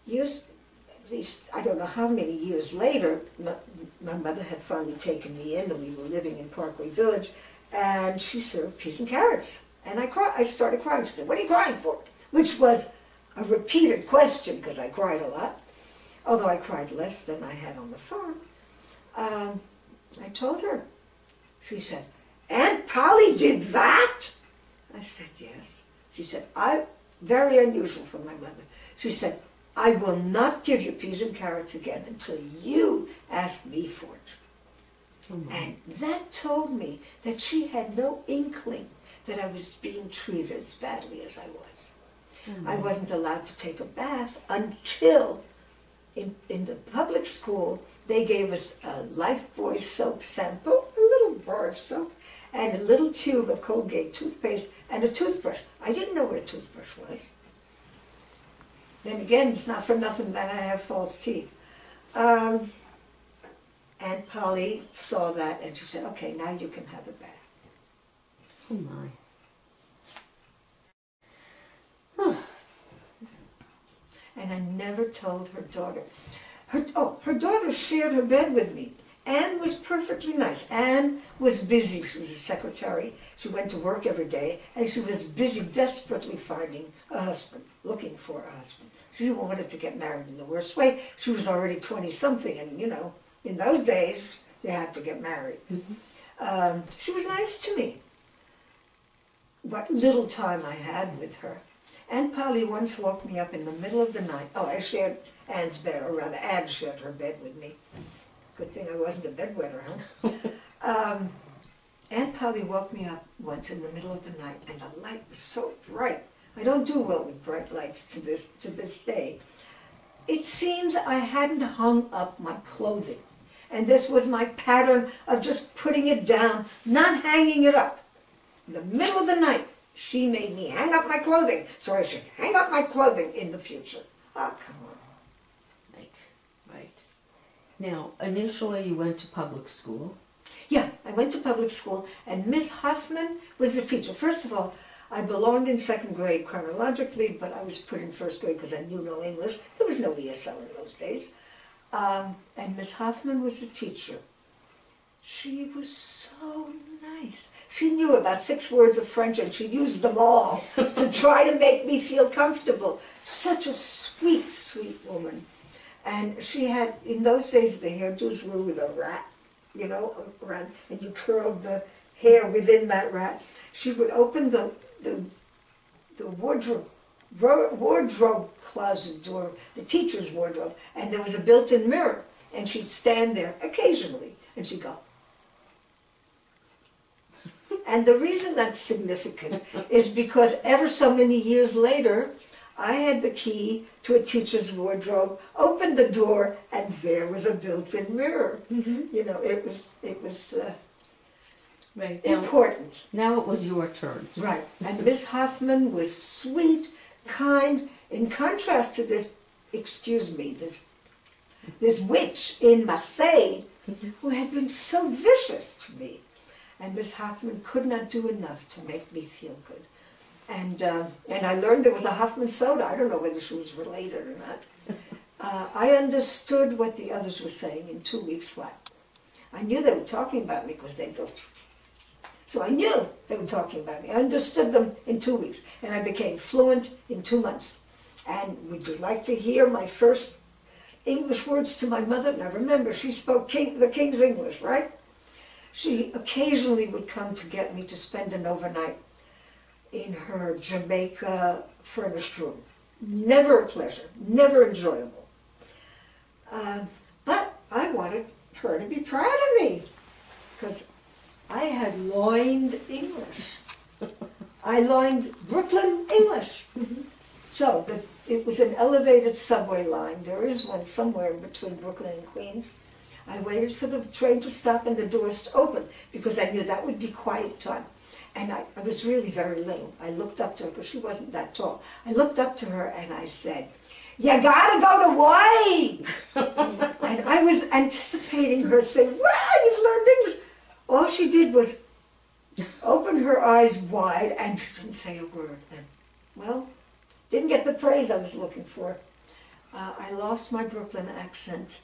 Speaker 2: Years, at least, I don't know how many years later, my mother had finally taken me in, and we were living in Parkway Village, and she served peas and carrots. And I started crying. She said, what are you crying for? Which was a repeated question, because I cried a lot, although I cried less than I had on the farm. I told her. She said, Aunt Polly did that? I said, yes. She said, very unusual for my mother. She said, I will not give you peas and carrots again until you ask me for it. Mm-hmm. And that told me that she had no inkling that I was being treated as badly as I was. Mm-hmm. I wasn't allowed to take a bath until in the public school, they gave us a Lifebuoy soap sample, a little bar of soap, and a little tube of Colgate toothpaste, and a toothbrush. I didn't know what a toothbrush was. Then again, it's not for nothing that I have false teeth. Aunt Polly saw that, and she said, okay, now you can have a bath.
Speaker 1: Oh my. Huh.
Speaker 2: And I never told her daughter. Her daughter shared her bed with me. Anne was perfectly nice. Anne was busy. She was a secretary. She went to work every day, and she was busy desperately finding a husband, looking for a husband. She wanted to get married in the worst way. She was already 20-something, and, In those days, you had to get married. She was nice to me. What little time I had with her. Aunt Polly once woke me up in the middle of the night. Oh, I shared Anne's bed, or rather Anne shared her bed with me. Good thing I wasn't a bedwetter, huh? Aunt Polly woke me up once in the middle of the night, and the light was so bright. I don't do well with bright lights to this day. It seems I hadn't hung up my clothing, and this was my pattern of just putting it down, not hanging it up. In the middle of the night, she made me hang up my clothing, so I should hang up my clothing in the future. Oh, come on.
Speaker 1: Right, right. Now, initially you went to public school.
Speaker 2: Yeah, I went to public school, and Miss Huffman was the teacher. First of all, I belonged in second grade chronologically, but I was put in first grade because I knew no English. There was no ESL in those days. And Miss Huffman was the teacher. She was so nice. She knew about 6 words of French, and she used them all to try to make me feel comfortable. Such a sweet, sweet woman. And she had, in those days, the hairdos were with a rat, you know, around, and you curled the hair within that rat. She would open the wardrobe closet door, the teacher's wardrobe, and there was a built-in mirror, and she'd stand there occasionally, and she'd go. And the reason that's significant is because ever so many years later, I had the key to a teacher's wardrobe, opened the door, and there was a built-in mirror. You know, it was
Speaker 1: right.
Speaker 2: important.
Speaker 1: Now it was your turn.
Speaker 2: Right. And Miss Hoffman was sweet, kind, in contrast to this, excuse me, this witch in Marseille who had been so vicious to me. And Miss Hoffman could not do enough to make me feel good. And I learned there was a Hoffman soda. I don't know whether she was related or not. I understood what the others were saying in 2 weeks flat. I knew they were talking about me because they'd go. So I knew they were talking about me. I understood them in 2 weeks. And I became fluent in 2 months. And would you like to hear my first English words to my mother? Now remember, she spoke the King's English, right? She occasionally would come to get me to spend an overnight in her Jamaica furnished room. Never a pleasure, never enjoyable. But I wanted her to be proud of me because I had loined English. I loined Brooklyn English. So it was an elevated subway line. There is one somewhere between Brooklyn and Queens. I waited for the train to stop and the doors to open because I knew that would be quiet time. And I was really very little. I looked up to her because she wasn't that tall. I looked up to her and I said, "You gotta go to White!" And I was anticipating her saying, "Wow, you've learned English." All she did was open her eyes wide and she didn't say a word. And, well, didn't get the praise I was looking for. I lost my Brooklyn accent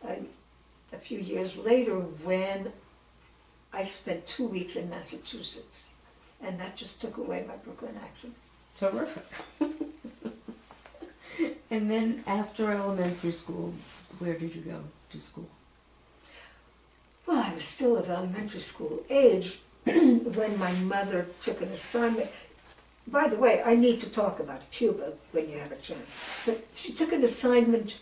Speaker 2: a few years later when I spent 2 weeks in Massachusetts, and that just took away my Brooklyn accent.
Speaker 1: Terrific. And then after elementary school, where did you go to school?
Speaker 2: Well, I was still of elementary school age when my mother took an assignment. By the way, I need to talk about Cuba when you have a chance. But she took an assignment.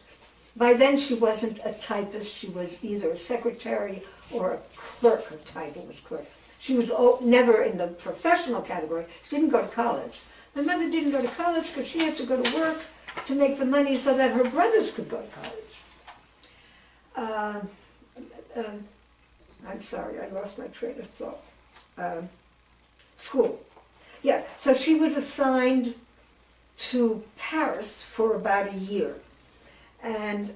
Speaker 2: By then she wasn't a typist. She was either a secretary or a clerk. Her title was clerk. She was never in the professional category. She didn't go to college. My mother didn't go to college because she had to go to work to make the money so that her brothers could go to college. I'm sorry, I lost my train of thought. School. Yeah, so she was assigned to Paris for about a year. And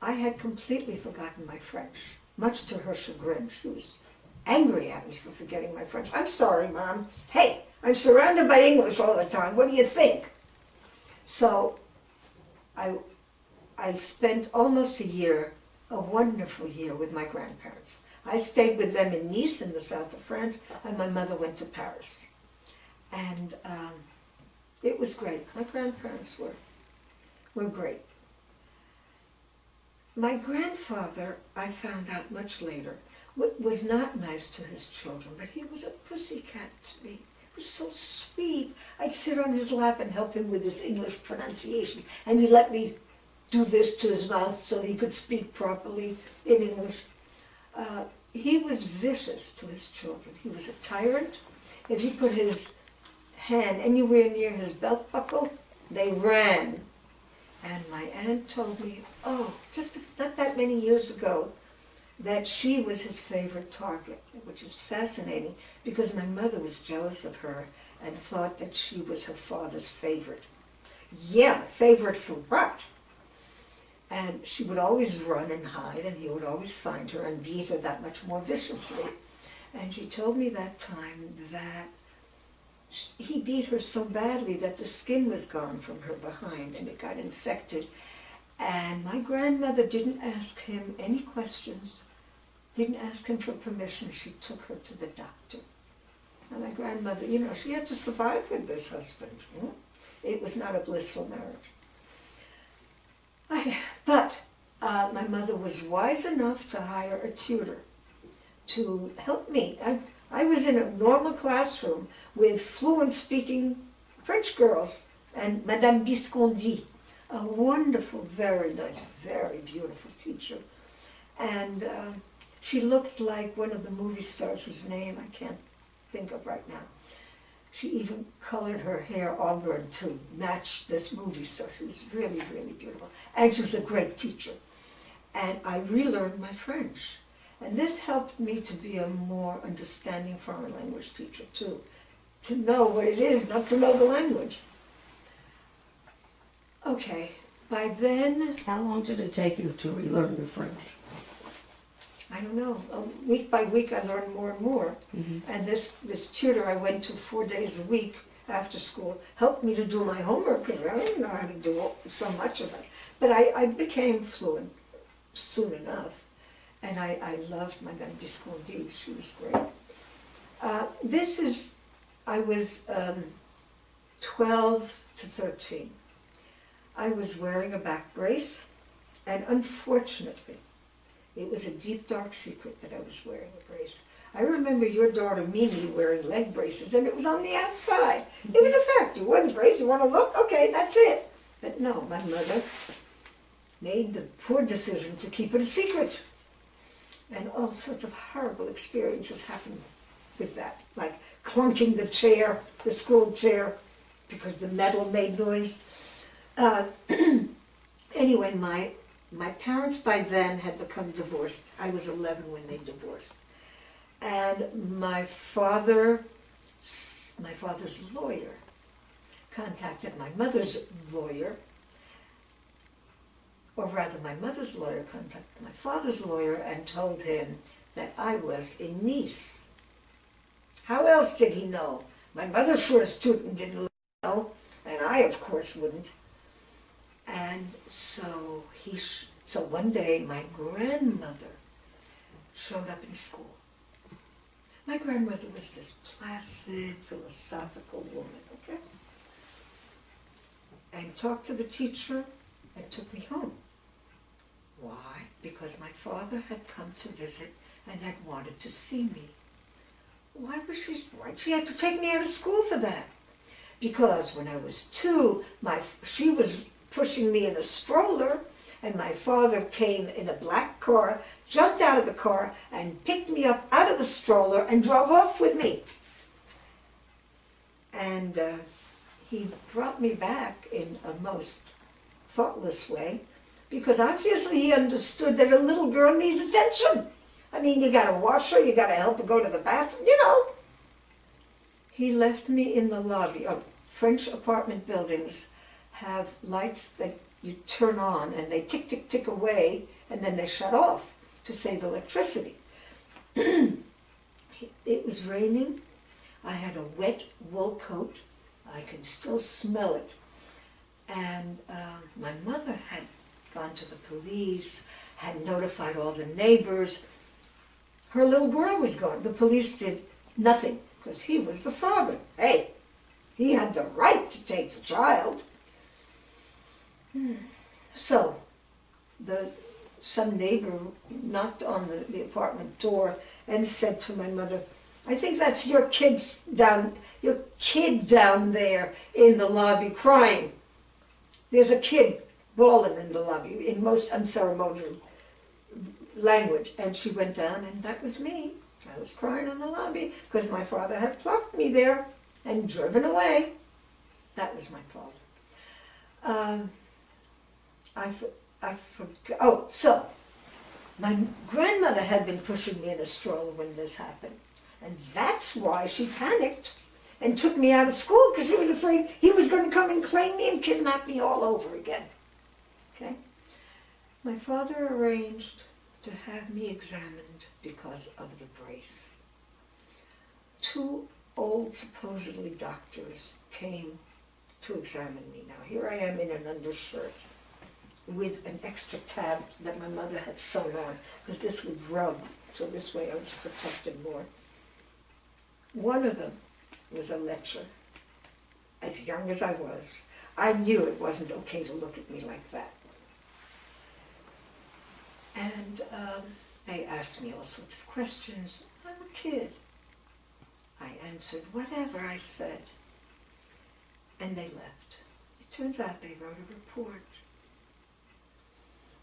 Speaker 2: I had completely forgotten my French, much to her chagrin. She was angry at me for forgetting my French. "I'm sorry, Mom. Hey, I'm surrounded by English all the time. What do you think?" So I spent almost a year, a wonderful year with my grandparents. I stayed with them in Nice in the south of France, and my mother went to Paris. And it was great. My grandparents were great. My grandfather, I found out much later, was not nice to his children, but he was a pussycat to me. He was so sweet. I'd sit on his lap and help him with his English pronunciation, and he'd let me do this to his mouth so he could speak properly in English. He was vicious to his children. He was a tyrant. If he put his hand anywhere near his belt buckle, they ran. And my aunt told me, oh, just not that many years ago, that she was his favorite target, which is fascinating because my mother was jealous of her and thought that she was her father's favorite. Yeah, favorite for what? And she would always run and hide, and he would always find her and beat her that much more viciously. And she told me that time that he beat her so badly that the skin was gone from her behind and it got infected. And my grandmother didn't ask him any questions, didn't ask him for permission. She took her to the doctor. And my grandmother, you know, she had to survive with this husband. It was not a blissful marriage. But my mother was wise enough to hire a tutor to help me. I was in a normal classroom with fluent speaking French girls and Madame Biscondi, a wonderful, very nice, very beautiful teacher. And she looked like one of the movie stars whose name I can't think of right now. She even colored her hair auburn to match this movie star. She was really, really beautiful. And she was a great teacher. And I relearned my French. And this helped me to be a more understanding foreign language teacher too. To know what it is, not to know the language. Okay, by then...
Speaker 1: How long did it take you to relearn your French?
Speaker 2: I don't know. Week by week I learned more and more. And this tutor I went to 4 days a week after school helped me to do my homework because I didn't know how to do so much of it. But I became fluent soon enough. And I loved Madame Biscondi. She was great. I was 12 to 13. I was wearing a back brace, and unfortunately, it was a deep, dark secret that I was wearing a brace. I remember your daughter Mimi wearing leg braces, and it was on the outside. It was a fact. You wore the brace, you want to look? Okay, that's it. But no, my mother made the poor decision to keep it a secret. And all sorts of horrible experiences happened with that, like clunking the chair, the school chair, because the metal made noise. Anyway, my parents by then had become divorced. I was 11 when they divorced. And my father's lawyer contacted my mother's lawyer, or rather my mother's lawyer contacted my father's lawyer and told him that I was in Nice. How else did he know? My mother for a student didn't know, and I of course wouldn't. And so so one day my grandmother showed up in school. My grandmother was this placid, philosophical woman, okay? And talked to the teacher and took me home. Why? Because my father had come to visit and had wanted to see me. Why'd she have to take me out of school for that? Because when I was 2, she was pushing me in a stroller, and my father came in a black car, jumped out of the car, and picked me up out of the stroller and drove off with me. And he brought me back in a most thoughtless way, because obviously he understood that a little girl needs attention. I mean, you gotta wash her, you gotta help her go to the bathroom, you know. He left me in the lobby. French apartment buildings have lights that you turn on and they tick, tick, tick away, and then they shut off to save electricity. It was raining. I had a wet wool coat. I can still smell it. And my mother had gone to the police, had notified all the neighbors. Her little girl was gone. The police did nothing because he was the father. Hey, he had the right to take the child. So the some neighbor knocked on the apartment door and said to my mother, "I think that's your kid down there in the lobby crying. There's a kid bawling in the lobby," in most unceremonial language. And she went down, and that was me. I was crying in the lobby because my father had plucked me there and driven away. That was my father. I forgot. Oh, so my grandmother had been pushing me in a stroller when this happened. And that's why she panicked and took me out of school, because she was afraid he was going to come and claim me and kidnap me all over again. Okay? My father arranged to have me examined because of the brace. 2 old, supposedly doctors, came to examine me. Now, here I am in an undershirt with an extra tab that my mother had sewn on, because this would rub, so this way I was protected more. One of them was a lecher. As young as I was, I knew it wasn't okay to look at me like that. And they asked me all sorts of questions. I'm a kid. I answered whatever I said. And they left. It turns out they wrote a report.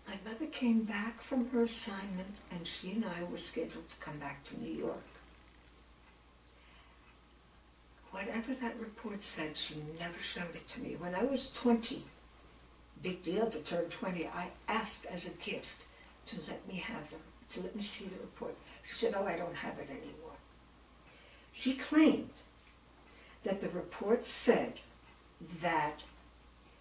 Speaker 2: My mother came back from her assignment, and she and I were scheduled to come back to New York. Whatever that report said, she never showed it to me. When I was 20, big deal to turn 20, I asked as a gift to let me have them, to let me see the report. She said, "Oh, I don't have it anymore." She claimed that the report said that,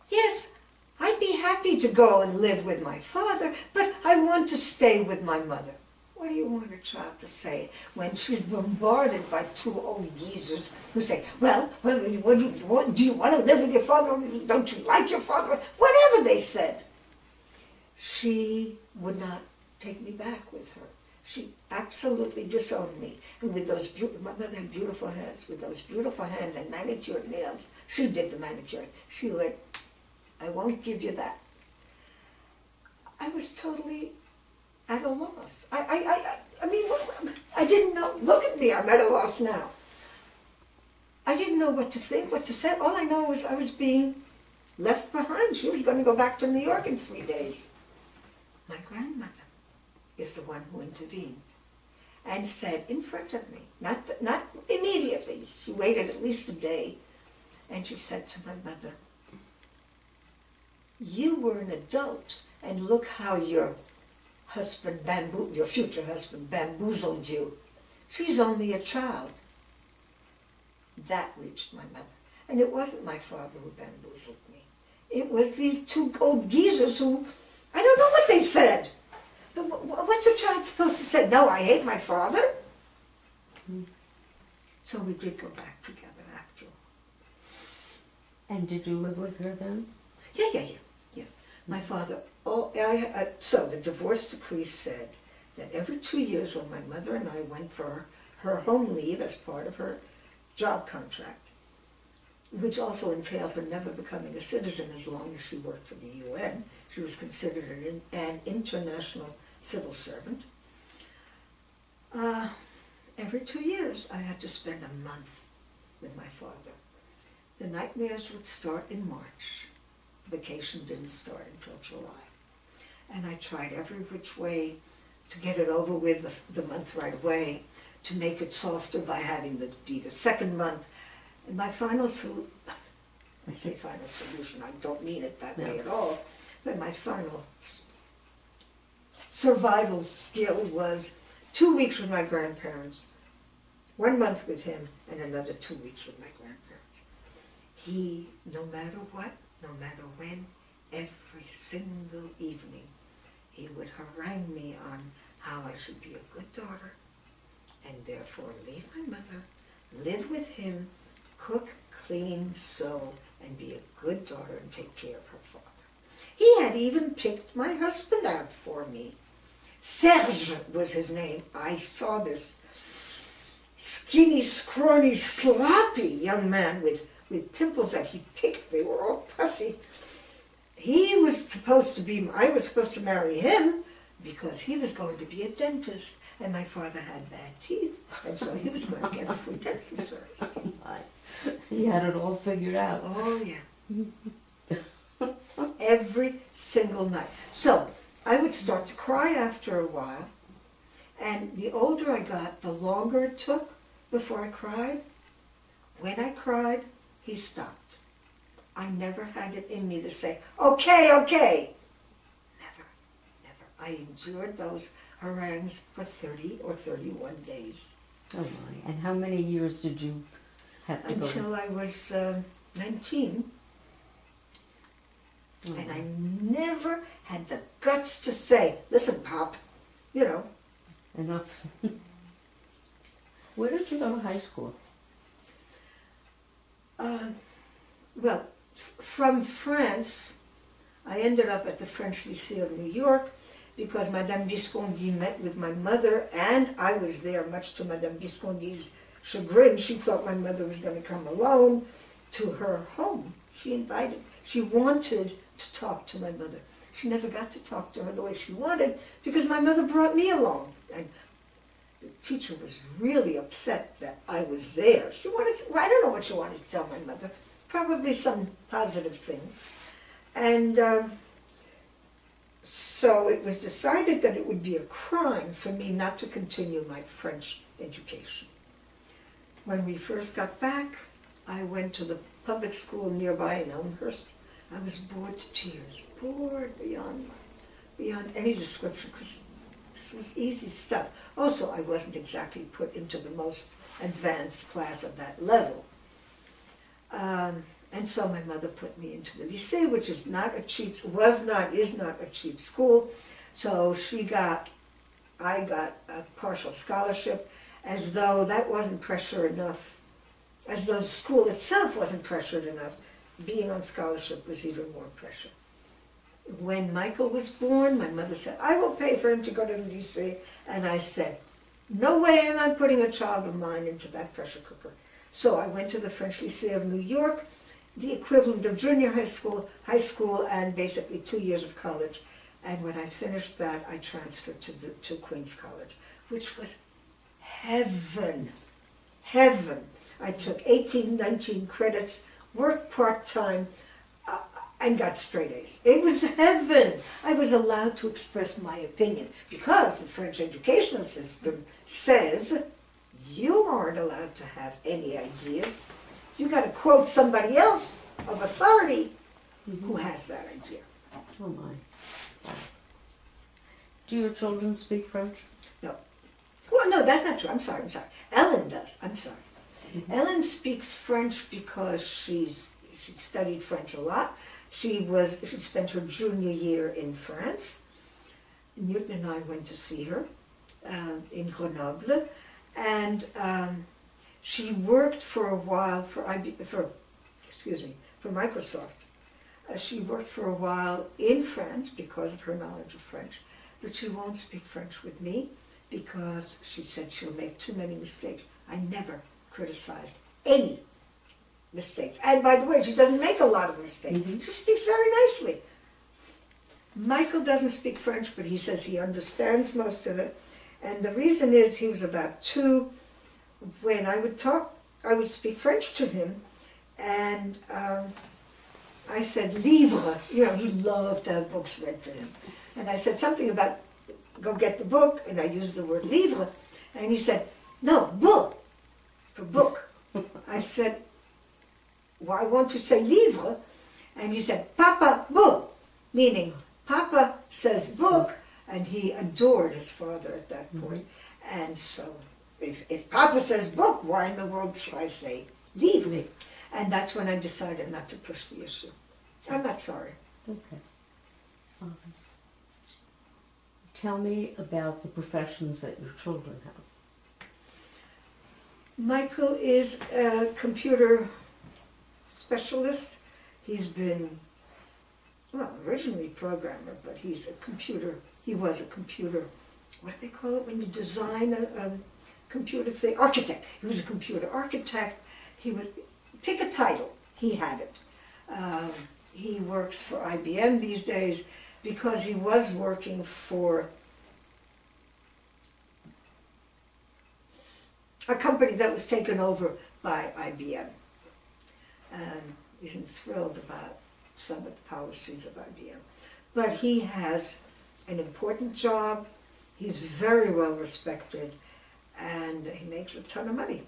Speaker 2: yes, I'd be happy to go and live with my father, but I want to stay with my mother. What do you want a child to say when she's bombarded by 2 old geezers who say, well, do you want to live with your father? Don't you like your father? Whatever they said. She would not take me back with her. She absolutely disowned me. And with those my mother had beautiful hands. With those beautiful hands and manicured nails, she did the manicuring. She went, "I won't give you that." I was totally at a loss. I mean, I didn't know. Look at me, I'm at a loss now. I didn't know what to think, what to say. All I know was I was being left behind. She was going to go back to New York in 3 days. My grandmother is the one who intervened and said in front of me, not immediately, she waited at least a day, and she said to my mother, "You were an adult, and look how your future husband bamboozled you. She's only a child." That reached my mother. And it wasn't my father who bamboozled me. It was these 2 old geezers who, I don't know what they said. But what's a child supposed to say? "No, I hate my father"? So we did go back together after all.
Speaker 1: And did you live with her then?
Speaker 2: Yeah. My father, so the divorce decree said that every 2 years when my mother and I went for her home leave as part of her job contract, which also entailed her never becoming a citizen as long as she worked for the UN. She was considered an international civil servant. Every 2 years I had to spend a month with my father. The nightmares would start in March. Vacation didn't start until July. And I tried every which way to get it over with the month right away, to make it softer by having be the 2nd month. And my final solution, I say final solution, I don't mean it that way at all, but my final survival skill was 2 weeks with my grandparents, 1 month with him, and another 2 weeks with my grandparents. He, no matter what, no matter when, every single evening, he would harangue me on how I should be a good daughter, and therefore leave my mother, live with him, cook, clean, sew, and be a good daughter and take care of her father. He had even picked my husband out for me. Serge was his name. I saw this skinny, scrawny, sloppy young man with pimples that he picked. They were all pussy. He was supposed to be, I was supposed to marry him, because he was going to be a dentist, and my father had bad teeth, and so he was going to get a free dental service.
Speaker 1: He had it all figured out.
Speaker 2: Oh, yeah. Every single night. So, I would start to cry after a while, and the older I got, the longer it took before I cried. When I cried, he stopped. I never had it in me to say, okay, okay. Never, never. I endured those harangues for 30 or 31 days.
Speaker 1: Oh my. And how many years did you have to
Speaker 2: Until I was 19.
Speaker 1: Oh.
Speaker 2: And I never had the guts to say, listen, Pop, you know.
Speaker 1: Enough. Where did you go to high school?
Speaker 2: Well, from France, I ended up at the French Lycée of New York because Madame Visconti met with my mother, and I was there, much to Madame Visconti's chagrin. She thought my mother was going to come alone to her home. She wanted to talk to my mother. She never got to talk to her the way she wanted because my mother brought me along. And the teacher was really upset that I was there. She wanted to, well, I don't know what she wanted to tell my mother. Probably some positive things. And so it was decided that it would be a crime for me not to continue my French education. When we first got back, I went to the public school nearby in Elmhurst. I was bored to tears, bored beyond any description, because this was easy stuff. Also, I wasn't exactly put into the most advanced class of that level. And so my mother put me into the lycée, which is not a cheap, is not a cheap school. So I got a partial scholarship, as though that wasn't pressure enough, as though school itself wasn't pressured enough. Being on scholarship was even more pressure. When Michael was born, my mother said, I will pay for him to go to the lycée. And I said, no way am I putting a child of mine into that pressure cooker. So I went to the French Lycée of New York, the equivalent of junior high school, and basically 2 years of college. And when I finished that, I transferred to Queens College, which was heaven, heaven. I took 18, 19 credits, worked part-time, and got straight A's. It was heaven. I was allowed to express my opinion because the French educational system says you aren't allowed to have any ideas. You got to quote somebody else of authority who has that idea.
Speaker 1: Oh my. Wow. Do your children speak French?
Speaker 2: No. Well, no, that's not true. I'm sorry. Ellen does. I'm sorry. Ellen speaks French because she studied French a lot. She spent her junior year in France. Newton and I went to see her in Grenoble, and she worked for a while for Microsoft. She worked for a while in France because of her knowledge of French, but she won't speak French with me because she said she'll make too many mistakes. I never criticized any mistakes. And by the way, she doesn't make a lot of mistakes. She speaks very nicely. Michael doesn't speak French, but he says he understands most of it. And the reason is he was about 2. When I would talk, I would speak French to him. And I said, livre. You know, he loved to have books read to him. And I said something about, go get the book. And I used the word livre. And he said, no, book. For book. I said, why won't you say livre? And he said, Papa, book, meaning Papa says book, and he adored his father at that point. And so, if Papa says book, why in the world should I say livre? And that's when I decided not to push the issue. I'm not sorry.
Speaker 1: Okay. Tell me about the professions that your children have. Michael
Speaker 2: is a computer specialist. He's been, well, originally programmer, but he was a computer, what do they call it when you design a computer thing? Architect. He was a computer architect. Pick a title, he had it. He works for IBM these days because he was working for a company that was taken over by IBM. And isn't thrilled about some of the policies of IBM. But he has an important job, he's very well respected, and he makes a ton of money.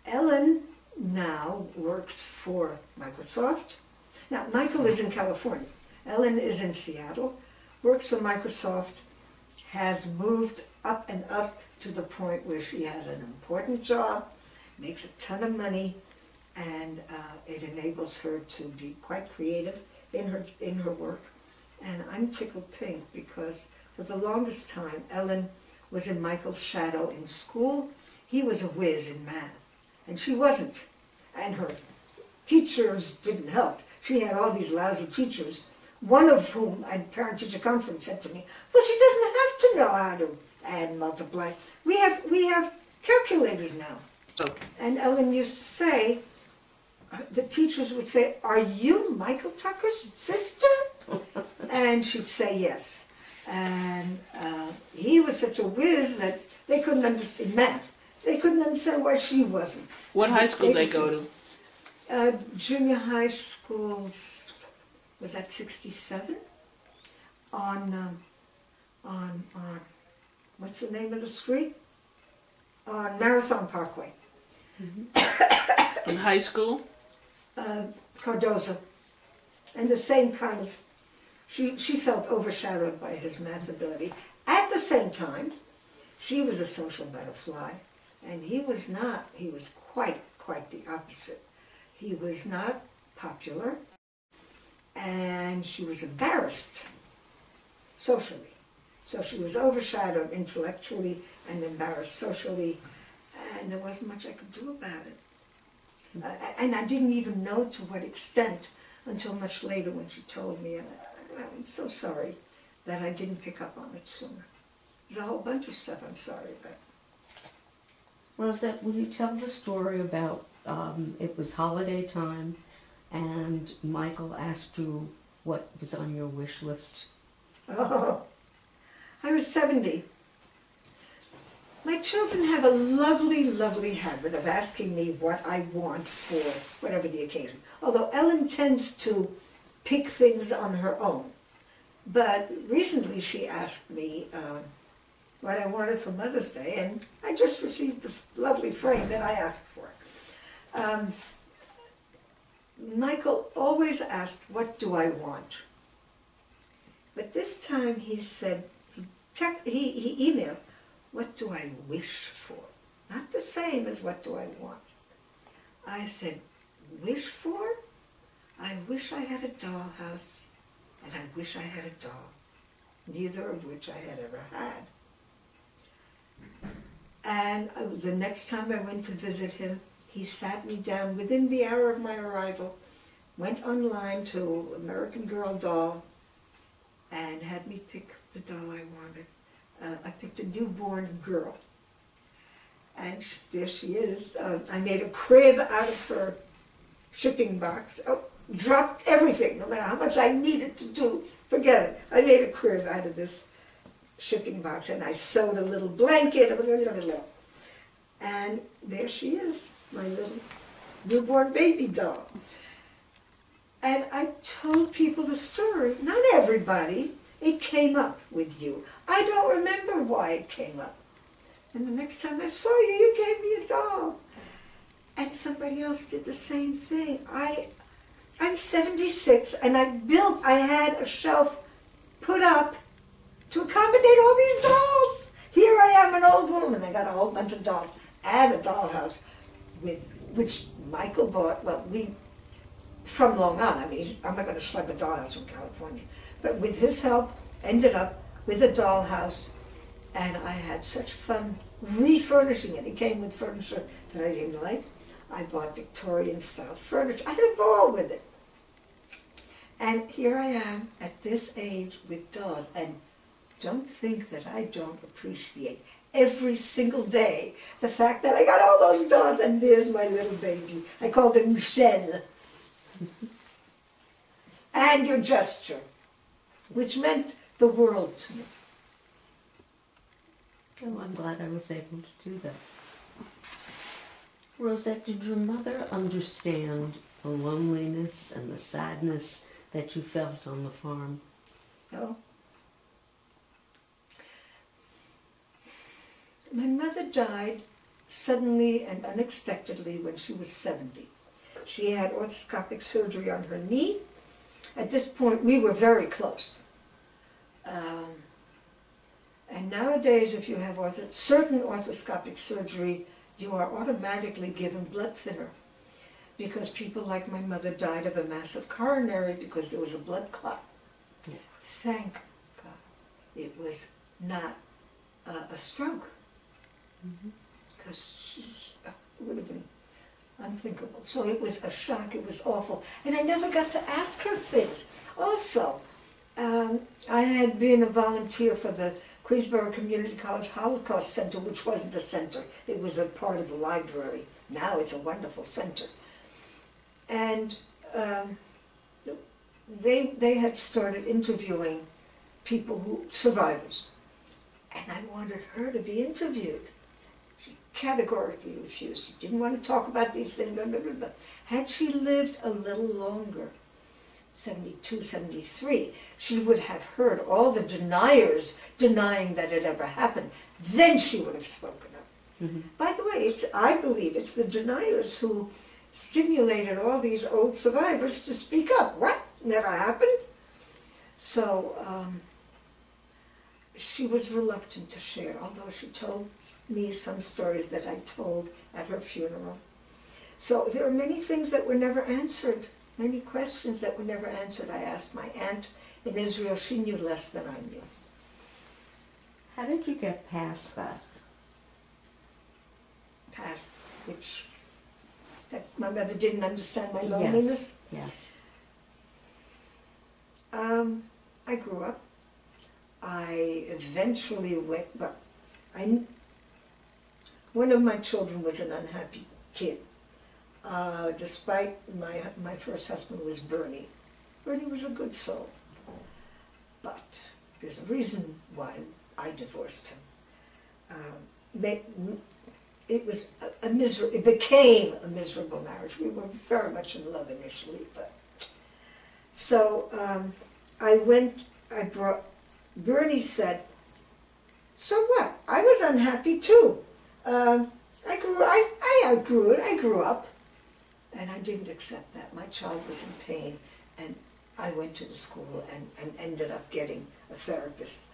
Speaker 2: Ellen now works for Microsoft. Now, Michael is in California. Ellen is in Seattle, works for Microsoft, has moved up and up to the point where she has an important job, makes a ton of money, and it enables her to be quite creative in her work. And I'm tickled pink because for the longest time, Ellen was in Michael's shadow in school. He was a whiz in math, and she wasn't. And her teachers didn't help. She had all these lousy teachers, one of whom at parent-teacher conference said to me, well, she doesn't have to know how to add and multiply. We have calculators now.
Speaker 1: Oh.
Speaker 2: And Ellen used to say, the teachers would say, are you Michael Tucker's sister? And she'd say yes. And he was such a whiz that they couldn't understand math. They couldn't understand why she wasn't.
Speaker 3: What high school did they go to?
Speaker 2: Junior high school, was that 67? On what's the name of the street? On Marathon Parkway.
Speaker 3: In high school?
Speaker 2: Cardozo. And the same kind of, she felt overshadowed by his math ability. At the same time, she was a social butterfly, and he was not. He was quite the opposite. He was not popular, and she was embarrassed socially. So she was overshadowed intellectually and embarrassed socially, and there wasn't much I could do about it. And I didn't even know to what extent until much later when she told me, and I'm so sorry that I didn't pick up on it sooner. There's a whole bunch of stuff I'm sorry about.
Speaker 1: Rosette, will you tell the story about, it was holiday time, and Michael asked you what was on your wish list?
Speaker 2: Oh, I was 70. My children have a lovely, lovely habit of asking me what I want for whatever the occasion. Although Ellen tends to pick things on her own. But recently she asked me what I wanted for Mother's Day, and I just received the lovely frame that I asked for. Michael always asked, what do I want? But this time he said, he emailed, what do I wish for? Not the same as what do I want. I said, wish for? I wish I had a dollhouse, and I wish I had a doll, neither of which I had ever had. And the next time I went to visit him, he sat me down within the hour of my arrival, went online to American Girl doll, and had me pick the doll I wanted. I picked a newborn girl. And there she is. I made a crib out of her shipping box. Oh, dropped everything, no matter how much I needed to do. Forget it. I made a crib out of this shipping box, and I sewed a little blanket, and there she is, my little newborn baby doll. And I told people the story. Not everybody. It came up with you. I don't remember why it came up. And the next time I saw you, you gave me a doll. And somebody else did the same thing. I'm 76, and I had a shelf put up to accommodate all these dolls. Here I am, an old woman. I got a whole bunch of dolls and a dollhouse, which Michael bought. Well, from Long Island. I mean, I'm not going to schlep a dollhouse from California. But with his help, ended up with a dollhouse, and I had such fun refurnishing it. It came with furniture that I didn't like. I bought Victorian-style furniture. I had a ball with it. And here I am at this age with dolls, and don't think that I don't appreciate every single day the fact that I got all those dolls, and there's my little baby. I called her Michelle. And your gesture, which meant the world to me.
Speaker 1: Oh, I'm glad I was able to do that. Rosette, did your mother understand the loneliness and the sadness that you felt on the farm?
Speaker 2: No. My mother died suddenly and unexpectedly when she was 70. She had orthoscopic surgery on her knee. At this point, we were very close. And nowadays, if you have certain orthoscopic surgery, you are automatically given blood thinner, because people like my mother died of a massive coronary because there was a blood clot.
Speaker 1: Yeah.
Speaker 2: Thank God it was not a stroke, because it would have been unthinkable. So it was a shock, it was awful. And I never got to ask her things. Also, I had been a volunteer for the Queensborough Community College Holocaust Center, which wasn't a center. It was a part of the library. Now it's a wonderful center. And they had started interviewing survivors. And I wanted her to be interviewed. She categorically refused. She didn't want to talk about these things. Blah, blah, blah, blah. Had she lived a little longer, 72, 73, she would have heard all the deniers denying that it ever happened. Then she would have spoken up. By the way, I believe it's the deniers who stimulated all these old survivors to speak up. What? Never happened? So she was reluctant to share, although she told me some stories that I told at her funeral. So there are many things that were never answered. Many questions that were never answered. I asked my aunt in Israel. She knew less than I knew.
Speaker 1: How did you get past that?
Speaker 2: Past which? That my mother didn't understand my loneliness?
Speaker 1: Yes.
Speaker 2: I grew up. I eventually went, but one of my children was an unhappy kid. Despite my first husband was Bernie. Bernie was a good soul. But there's a reason why I divorced him. It became a miserable marriage. We were very much in love initially, but so Bernie said, so what? I was unhappy too. I grew up. And I didn't accept that. My child was in pain, and I went to the school and ended up getting a therapist.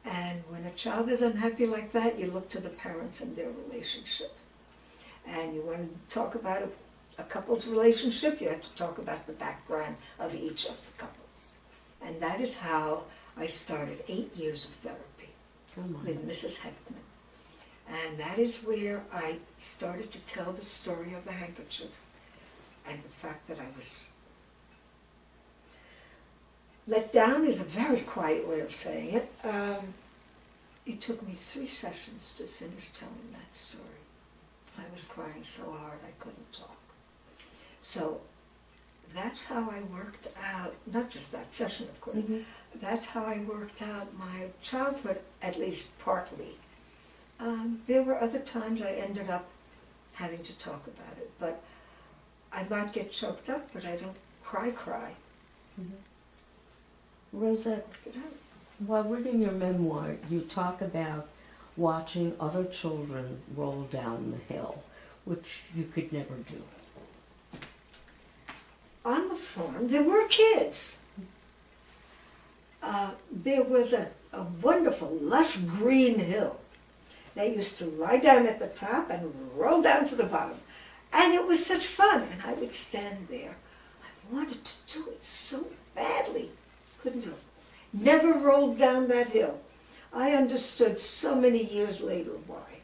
Speaker 2: And when a child is unhappy like that, you look to the parents and their relationship. And you want to talk about a couple's relationship, you have to talk about the background of each of the couples. And that is how I started 8 years of therapy with Mrs. Heckman. And that is where I started to tell the story of the handkerchief. And the fact that I was let down is a very quiet way of saying it. It took me 3 sessions to finish telling that story. I was crying so hard I couldn't talk. So that's how I worked out, not just that session of course, that's how I worked out my childhood, at least partly. There were other times I ended up having to talk about it, but I might get choked up, but I don't cry.
Speaker 1: Rosette, while reading your memoir, you talk about watching other children roll down the hill, which you could never do.
Speaker 2: On the farm, there were kids. There was a wonderful, lush green hill. They used to lie down at the top and roll down to the bottom. And it was such fun, and I would stand there. I wanted to do it so badly. Couldn't do it. Never rolled down that hill. I understood so many years later why.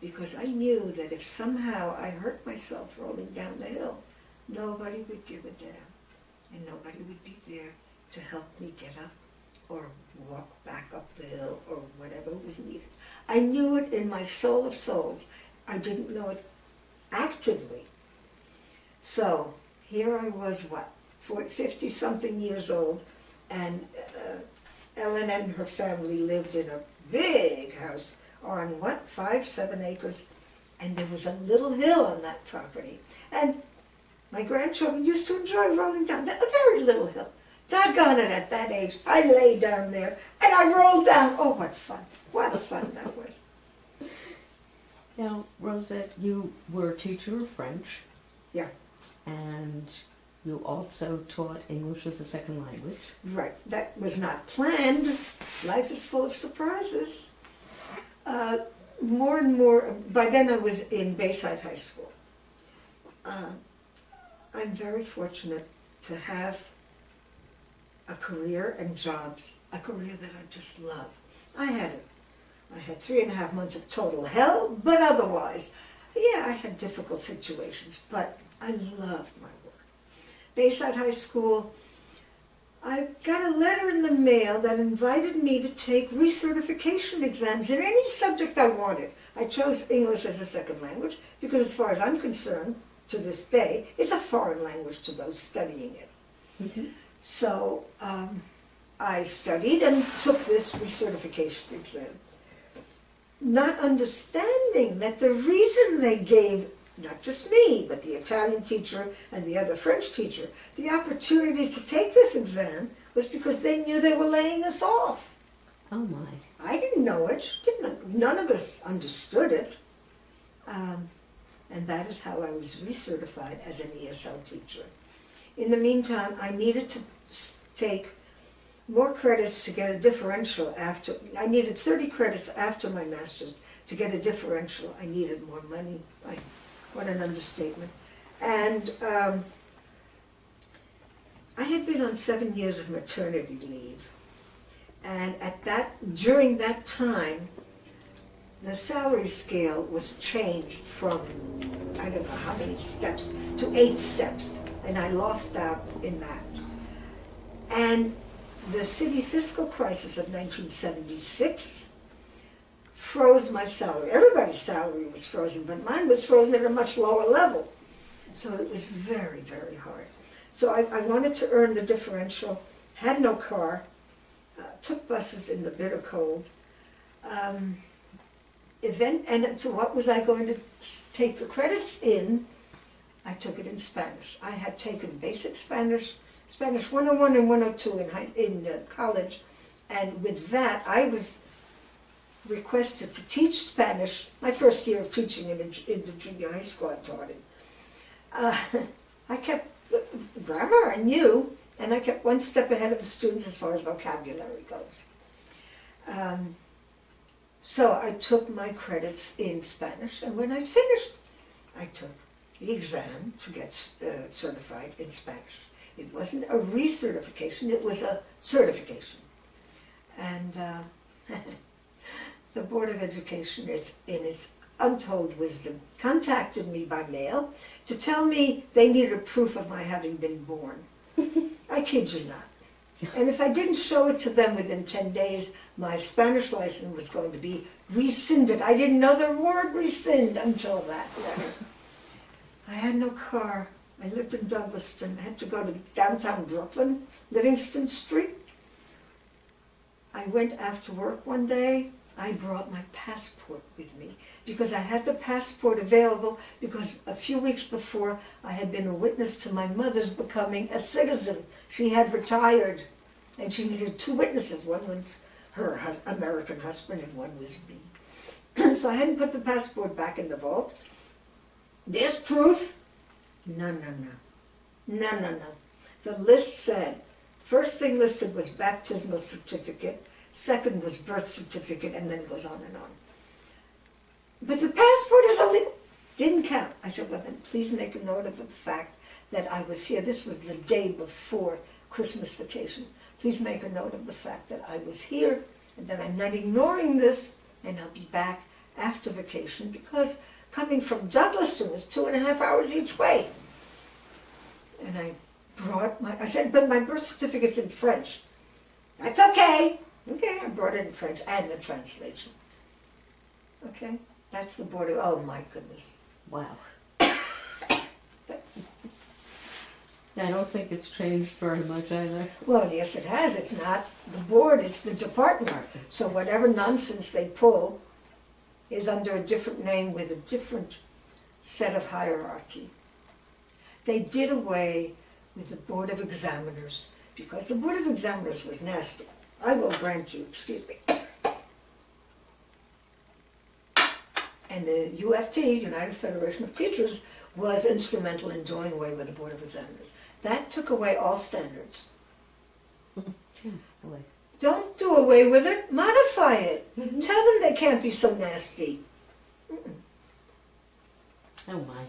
Speaker 2: Because I knew that if somehow I hurt myself rolling down the hill, nobody would give a damn. And nobody would be there to help me get up or walk back up the hill or whatever was needed. I knew it in my soul of souls. I didn't know it actively. So here I was, 50-something years old, and Ellen and her family lived in a big house on 5-7 acres, And there was a little hill on that property. And my grandchildren used to enjoy rolling down that, a very little hill. Doggone it, at that age, I lay down there and I rolled down. Oh, what fun. What a fun that was.
Speaker 1: Now, Rosette, you were a teacher of French.
Speaker 2: Yeah.
Speaker 1: And you also taught English as a second language.
Speaker 2: Right. That was not planned. Life is full of surprises. More and more, by then I was in Bayside High School. I'm very fortunate to have a career and jobs, a career that I just love. I had 3.5 months of total hell, but otherwise, yeah, I had difficult situations, but I loved my work. Bayside High School, I got a letter in the mail that invited me to take recertification exams in any subject I wanted. I chose English as a second language because as far as I'm concerned, to this day, it's a foreign language to those studying it.
Speaker 1: Mm-hmm.
Speaker 2: So I studied and took this recertification exam, not understanding that the reason they gave not just me, but the Italian teacher and the other French teacher the opportunity to take this exam was because they knew they were laying us off.
Speaker 1: Oh my.
Speaker 2: I didn't know it. None of us understood it. And that is how I was recertified as an ESL teacher. In the meantime, I needed to take more credits to get a differential after. I needed 30 credits after my master's to get a differential. I needed more money. What an understatement. And I had been on 7 years of maternity leave. And during that time, the salary scale was changed from, I don't know how many steps, to 8 steps. And I lost out in that. And the city fiscal crisis of 1976 froze my salary. Everybody's salary was frozen, but mine was frozen at a much lower level. So it was very, very hard. So I wanted to earn the differential, had no car, took buses in the bitter cold. And to what was I going to take the credits in? I took it in Spanish. I had taken basic Spanish, Spanish 101 and 102 in college, and with that I was requested to teach Spanish. My first year of teaching in the junior high school, I taught it. I kept grammar, I knew, and I kept one step ahead of the students as far as vocabulary goes. So I took my credits in Spanish, and when I finished, I took the exam to get certified in Spanish. It wasn't a recertification, it was a certification. And the Board of Education, in its untold wisdom, contacted me by mail to tell me they needed proof of my having been born. I kid you not. And if I didn't show it to them within 10 days, my Spanish license was going to be rescinded. I didn't know the word rescind until that letter. I had no car. I lived in Douglaston. I had to go to downtown Brooklyn, Livingston Street. I went after work one day. I brought my passport with me because I had the passport available because a few weeks before I had been a witness to my mother's becoming a citizen. She had retired and she needed 2 witnesses. One was her American husband and one was me. So I hadn't put the passport back in the vault. There's proof. No. The list said, first thing listed was baptismal certificate, second was birth certificate, and then it goes on and on. But the passport is illegal. Didn't count. I said, well then please make a note of the fact that I was here. This was the day before Christmas vacation. Please make a note of the fact that I was here and that I'm not ignoring this, and I'll be back after vacation because coming from Douglaston was 2.5 hours each way. And I said, but my birth certificate's in French. That's okay. Okay, I brought it in French and the translation. Okay, that's the border. Oh my goodness.
Speaker 1: Wow. I don't think it's changed very much either.
Speaker 2: Well, yes it has. It's not the board, it's the department. So whatever nonsense they pull, is under a different name with a different set of hierarchy. They did away with the Board of Examiners because the Board of Examiners was nasty. I will grant you, excuse me. And the UFT, United Federation of Teachers, was instrumental in doing away with the Board of Examiners. That took away all standards. Don't do away with it, modify it. Tell them they can't be so nasty.
Speaker 1: Oh my.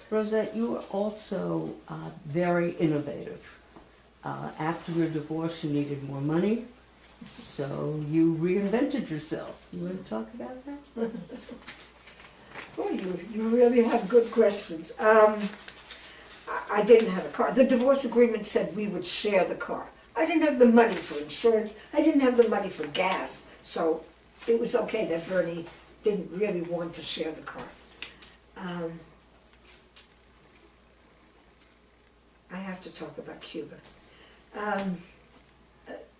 Speaker 1: Rosette, you were also very innovative. After your divorce, you needed more money, so you reinvented yourself. You want to talk about that?
Speaker 2: Oh, you really have good questions. I didn't have a car. The divorce agreement said we would share the car. I didn't have the money for insurance. I didn't have the money for gas. So it was okay that Bernie didn't really want to share the car. I have to talk about Cuba.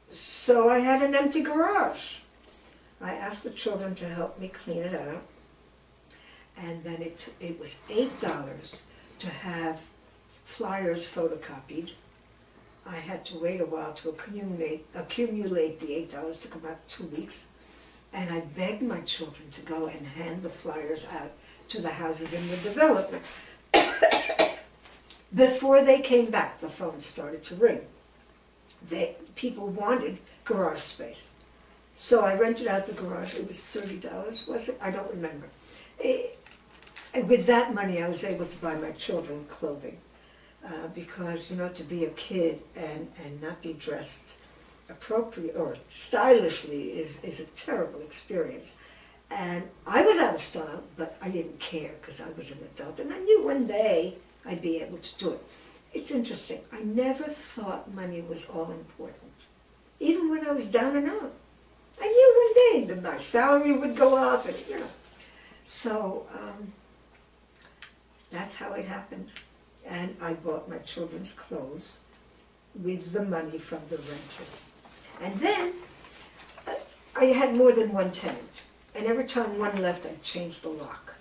Speaker 2: So I had an empty garage. I asked the children to help me clean it out. And then it was $8 to have flyers photocopied. I had to wait a while to accumulate the $8. Took about 2 weeks. And I begged my children to go and hand the flyers out to the houses in the development. Before they came back, the phone started to ring. People wanted garage space. So I rented out the garage. It was $30, was it? I don't remember. And with that money, I was able to buy my children clothing. Because, to be a kid and not be dressed appropriate or stylishly is a terrible experience. And I was out of style, but I didn't care because I was an adult. And I knew one day I'd be able to do it. It's interesting. I never thought money was all important. Even when I was down and out. I knew one day that my salary would go up and, So that's how it happened. And I bought my children's clothes with the money from the rental. And then I had more than one tenant. And every time one left, I'd change the lock.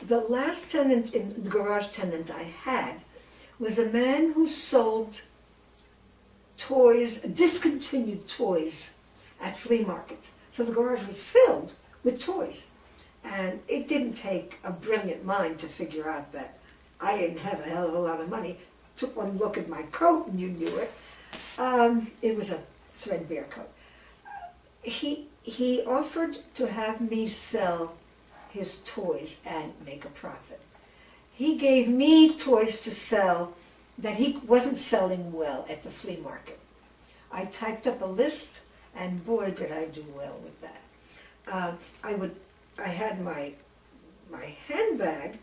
Speaker 2: The last tenant, the garage tenant I had, was a man who sold toys, discontinued toys at flea markets. So the garage was filled with toys. And it didn't take a brilliant mind to figure out that I didn't have a hell of a lot of money. Took one look at my coat and you knew it. It was a threadbare coat. He offered to have me sell his toys and make a profit. He gave me toys to sell that he wasn't selling well at the flea market. I typed up a list, and boy, did I do well with that. I had my handbag,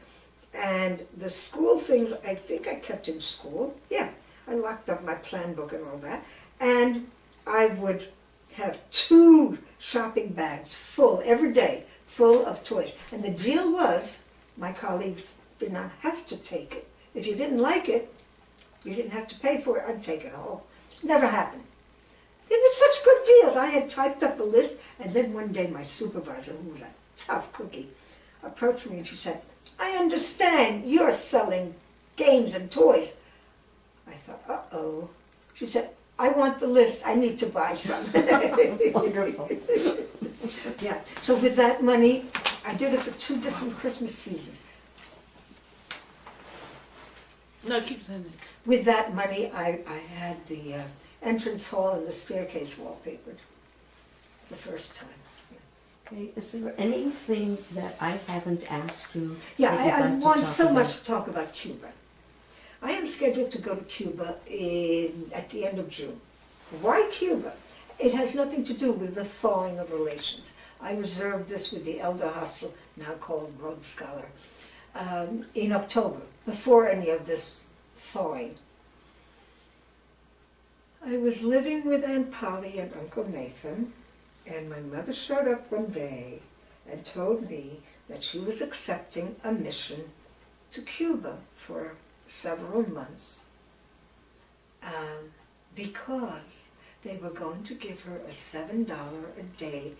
Speaker 2: and the school things I think I kept in school. Yeah, I locked up my plan book and all that, and I would have 2 shopping bags full every day, full of toys. And the deal was, my colleagues did not have to take it. If you didn't like it, you didn't have to pay for it. I'd take it all. Never happened. It was such good deals. I had typed up a list, and then one day my supervisor, who was a tough cookie, approached me and she said, I understand you're selling games and toys. I thought, uh-oh. She said, I want the list. I need to buy some.
Speaker 1: Wonderful.
Speaker 2: Yeah. So with that money, I did it for 2 different Christmas seasons.
Speaker 3: No, keep saying it.
Speaker 2: With that money, I had the entrance hall and the staircase wallpapered the first time.
Speaker 1: Okay, is there anything that I haven't asked you?
Speaker 2: Yeah,
Speaker 1: that you'd
Speaker 2: I
Speaker 1: like to
Speaker 2: want
Speaker 1: talk
Speaker 2: so
Speaker 1: about?
Speaker 2: much to talk about Cuba. I am scheduled to go to Cuba at the end of June. Why Cuba? It has nothing to do with the thawing of relations. I reserved this with the elder hostel, now called Rhodes Scholar, in October, before any of this thawing. I was living with Aunt Polly and Uncle Nathan, and my mother showed up one day and told me that she was accepting a mission to Cuba for several months because they were going to give her a $7 a day.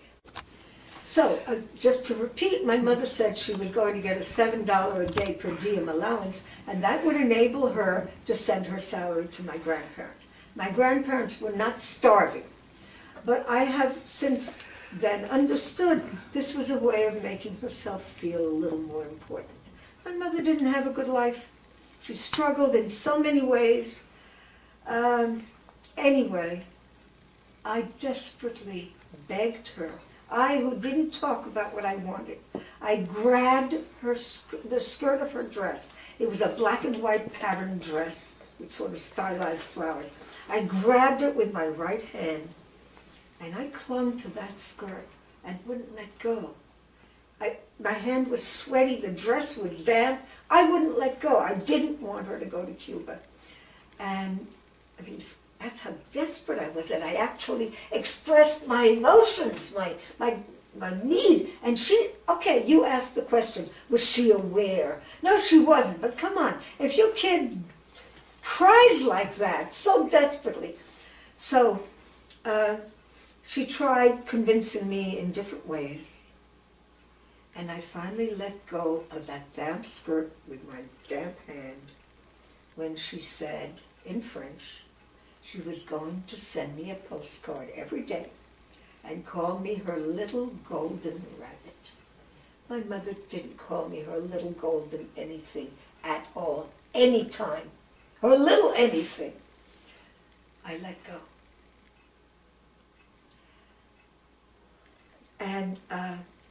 Speaker 2: So, just to repeat, my mother said she was going to get a $7 a day per diem allowance, and that would enable her to send her salary to my grandparents. My grandparents were not starving, but I have since then understood this was a way of making herself feel a little more important. My mother didn't have a good life. She struggled in so many ways. Anyway, I desperately begged her. I, who didn't talk about what I wanted, I grabbed the skirt of her dress. It was a black and white patterned dress with sort of stylized flowers. I grabbed it with my right hand, and I clung to that skirt and wouldn't let go. My hand was sweaty, the dress was damp. I wouldn't let go. I didn't want her to go to Cuba. And I mean, that's how desperate I was, that I actually expressed my emotions, my need. And she, okay, you asked the question, was she aware? No, she wasn't, but come on, if your kid cries like that, so desperately. So she tried convincing me in different ways. And I finally let go of that damp skirt with my damp hand when she said, in French, she was going to send me a postcard every day and call me her little golden rabbit. My mother didn't call me her little golden anything at all, any time. Her little anything. I let go. And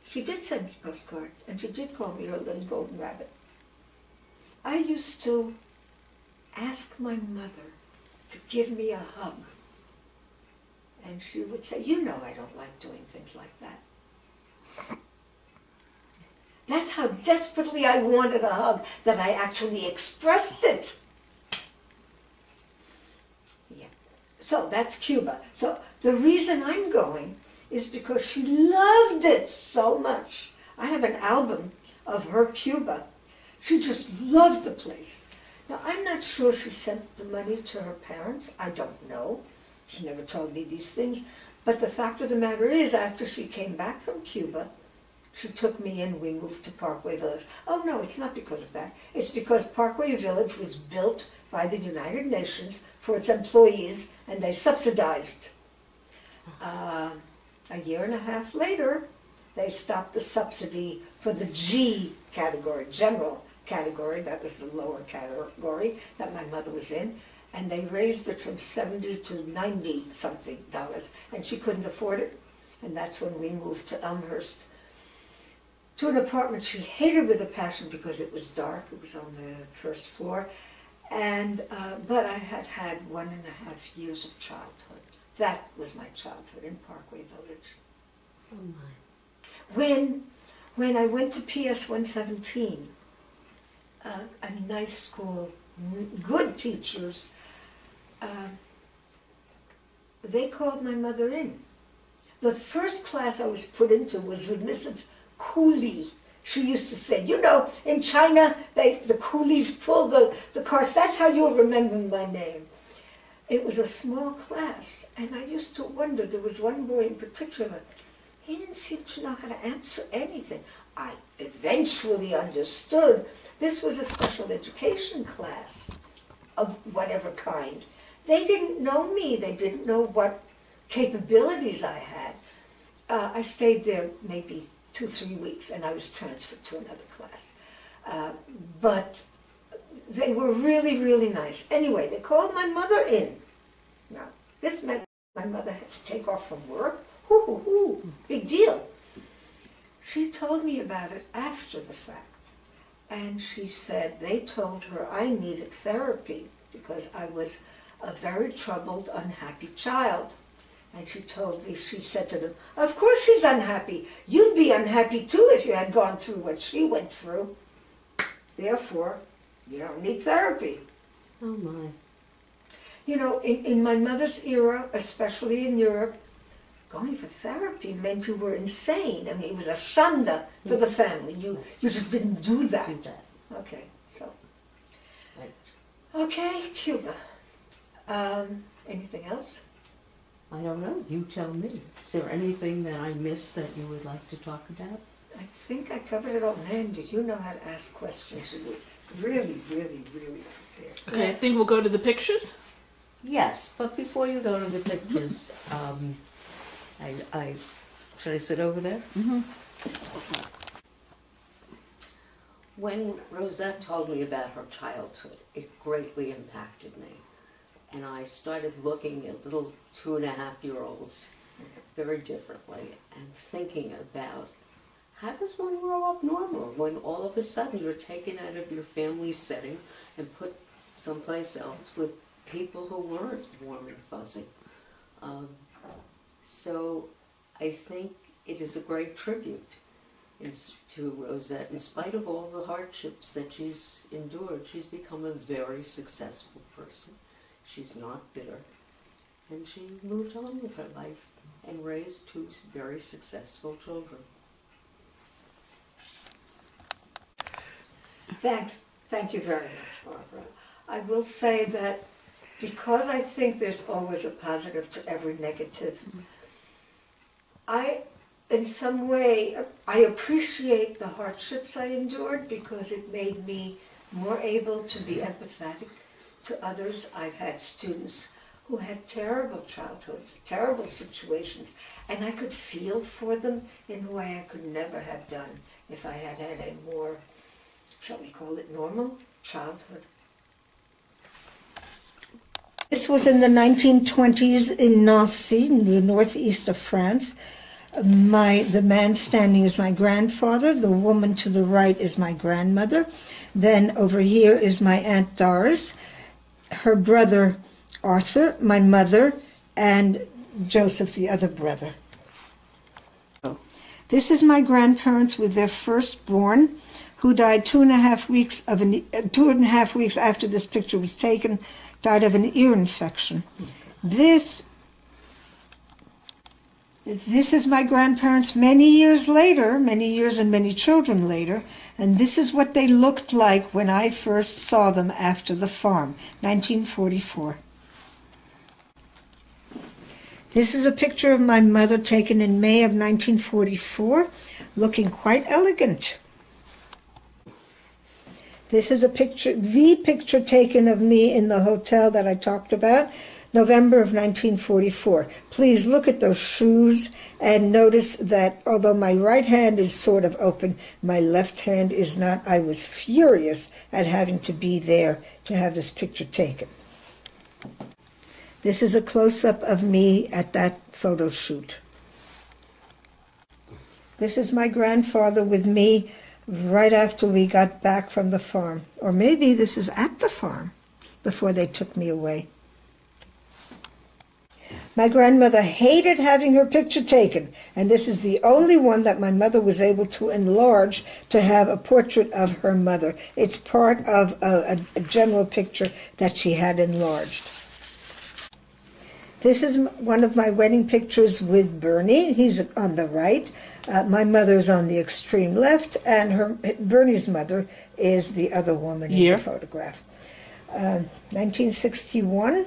Speaker 2: she did send me postcards, and she did call me her little golden rabbit. I used to ask my mother to give me a hug. And she would say, you know I don't like doing things like that. That's how desperately I wanted a hug that I actually expressed it. Yeah. So that's Cuba. So the reason I'm going is because she loved it so much. I have an album of her Cuba. She just loved the place. Now, I'm not sure she sent the money to her parents. I don't know. She never told me these things. But the fact of the matter is, after she came back from Cuba, she took me in, we moved to Parkway Village. Oh no, it's not because of that. It's because Parkway Village was built by the United Nations for its employees, and they subsidized. A year and a half later, they stopped the subsidy for the G category, general category, that was the lower category that my mother was in, and they raised it from $70 to $90 something, and she couldn't afford it, and that's when we moved to Elmhurst, to an apartment she hated with a passion because it was dark. It was on the first floor, and but I had had 1.5 years of childhood. That was my childhood in Parkway Village.
Speaker 1: Oh my.
Speaker 2: When I went to PS 117, a nice school, good teachers, they called my mother in. The first class I was put into was with Mrs. Cooley. She used to say, you know, in China, the coolies pull the carts. That's how you'll remember my name. It was a small class, and I used to wonder, there was one boy in particular, he didn't seem to know how to answer anything. I eventually understood this was a special education class of whatever kind. They didn't know me. They didn't know what capabilities I had. I stayed there maybe 2-3 weeks, and I was transferred to another class. But they were really, really nice. Anyway, they called my mother in. Now, this meant my mother had to take off from work. Big deal. She told me about it after the fact. And she said they told her I needed therapy because I was a very troubled, unhappy child. And she said to them, of course she's unhappy. You'd be unhappy too if you had gone through what she went through. Therefore, you don't need therapy.
Speaker 1: Oh my.
Speaker 2: You know, in my mother's era, especially in Europe, going for therapy meant you were insane. I mean, it was a shanda for the family. You just didn't do that. Okay, so.
Speaker 1: Right.
Speaker 2: Okay, Cuba. Anything else?
Speaker 1: I don't know, you tell me. Is there anything that I missed that you would like to talk about?
Speaker 2: I think I covered it all. Man, did you know how to ask questions? You were really, really, really prepared.
Speaker 3: Okay, I think we'll go to the pictures.
Speaker 1: Yes, but before you go to the pictures, should I sit over there?
Speaker 3: Mm-hmm.
Speaker 1: When Rosette told me about her childhood, it greatly impacted me. And I started looking at little 2.5-year-olds very differently and thinking about how does one grow up normal when all of a sudden you're taken out of your family setting and put someplace else with people who weren't warm and fuzzy. So I think it is a great tribute to Rosette. In spite of all the hardships that she's endured, she's become a very successful person. She's not bitter. And she moved on with her life and raised 2 very successful children.
Speaker 2: Thanks. Thank you very much, Barbara. I will say that because I think there's always a positive to every negative, in some way, I appreciate the hardships I endured because it made me more able to be empathetic to others. I've had students who had terrible childhoods, terrible situations, and I could feel for them in a way I could never have done if I had had a more, shall we call it, normal childhood. This was in the 1920s in Nancy, in the northeast of France. The man standing is my grandfather. The woman to the right is my grandmother. Then over here is my Aunt Doris, her brother Arthur, my mother, and Joseph, the other brother. This is my grandparents with their firstborn, who died 2.5 weeks after this picture was taken, died of an ear infection. This is my grandparents many years later, many years and many children later, and this is what they looked like when I first saw them after the farm, 1944. This is a picture of my mother taken in May of 1944, looking quite elegant. This is the picture taken of me in the hotel that I talked about, November of 1944. Please look at those shoes and notice that although my right hand is sort of open, my left hand is not. I was furious at having to be there to have this picture taken. This is a close-up of me at that photo shoot. This is my grandfather with me right after we got back from the farm. Or maybe this is at the farm before they took me away. My grandmother hated having her picture taken, and this is the only one that my mother was able to enlarge to have a portrait of her mother. It's part of a general picture that she had enlarged. This is one of my wedding pictures with Bernie. He's on the right. My mother's on the extreme left, and Bernie's mother is the other woman in the photograph. 1961.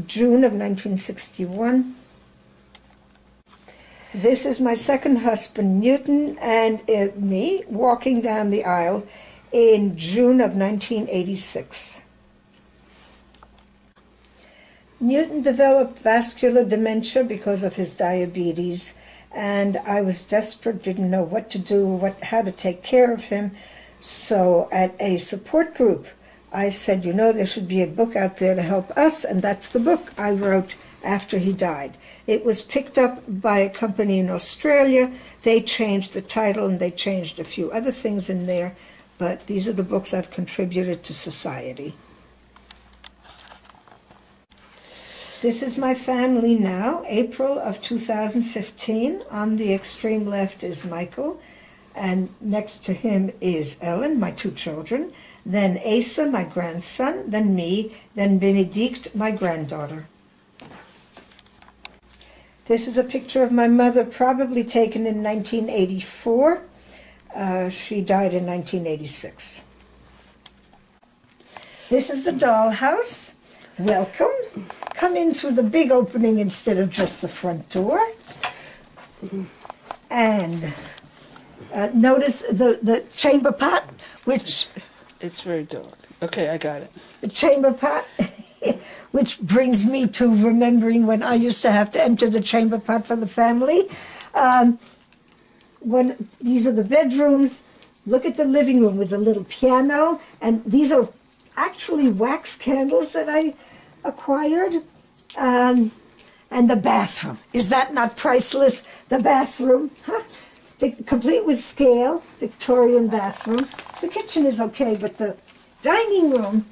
Speaker 2: June of 1961. This is my second husband, Newton, and me walking down the aisle in June of 1986. Newton developed vascular dementia because of his diabetes, and I was desperate, didn't know what to do, how to take care of him. So at a support group, I said, you know, there should be a book out there to help us, and that's the book I wrote after he died. It was picked up by a company in Australia. They changed the title, and they changed a few other things in there, but these are the books I've contributed to society. This is my family now, April of 2015. On the extreme left is Michael, and next to him is Ellen, my 2 children, then Asa, my grandson, then me, then Benedict, my granddaughter. This is a picture of my mother, probably taken in 1984. She died in 1986. This is the dollhouse. welcome. Come in through the big opening instead of just the front door. And notice the chamber pot, which...
Speaker 3: It's very dark. Okay, I got it.
Speaker 2: The chamber pot, which brings me to remembering when I used to have to empty the chamber pot for the family. These are the bedrooms. Look at the living room with the little piano. And these are actually wax candles that I acquired. And the bathroom. Is that not priceless? The bathroom, huh? Complete with scale, Victorian bathroom. The kitchen is okay, but the dining room,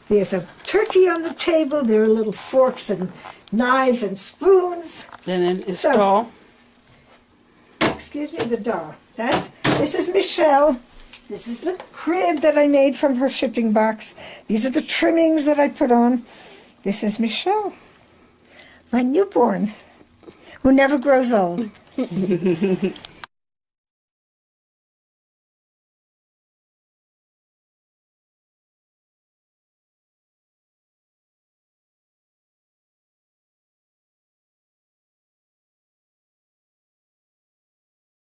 Speaker 2: there's a turkey on the table. There are little forks and knives and spoons.
Speaker 3: And then it's doll.
Speaker 2: Excuse me, the doll. This is Michelle. This is the crib that I made from her shipping box. These are the trimmings that I put on. This is Michelle, my newborn, who never grows old.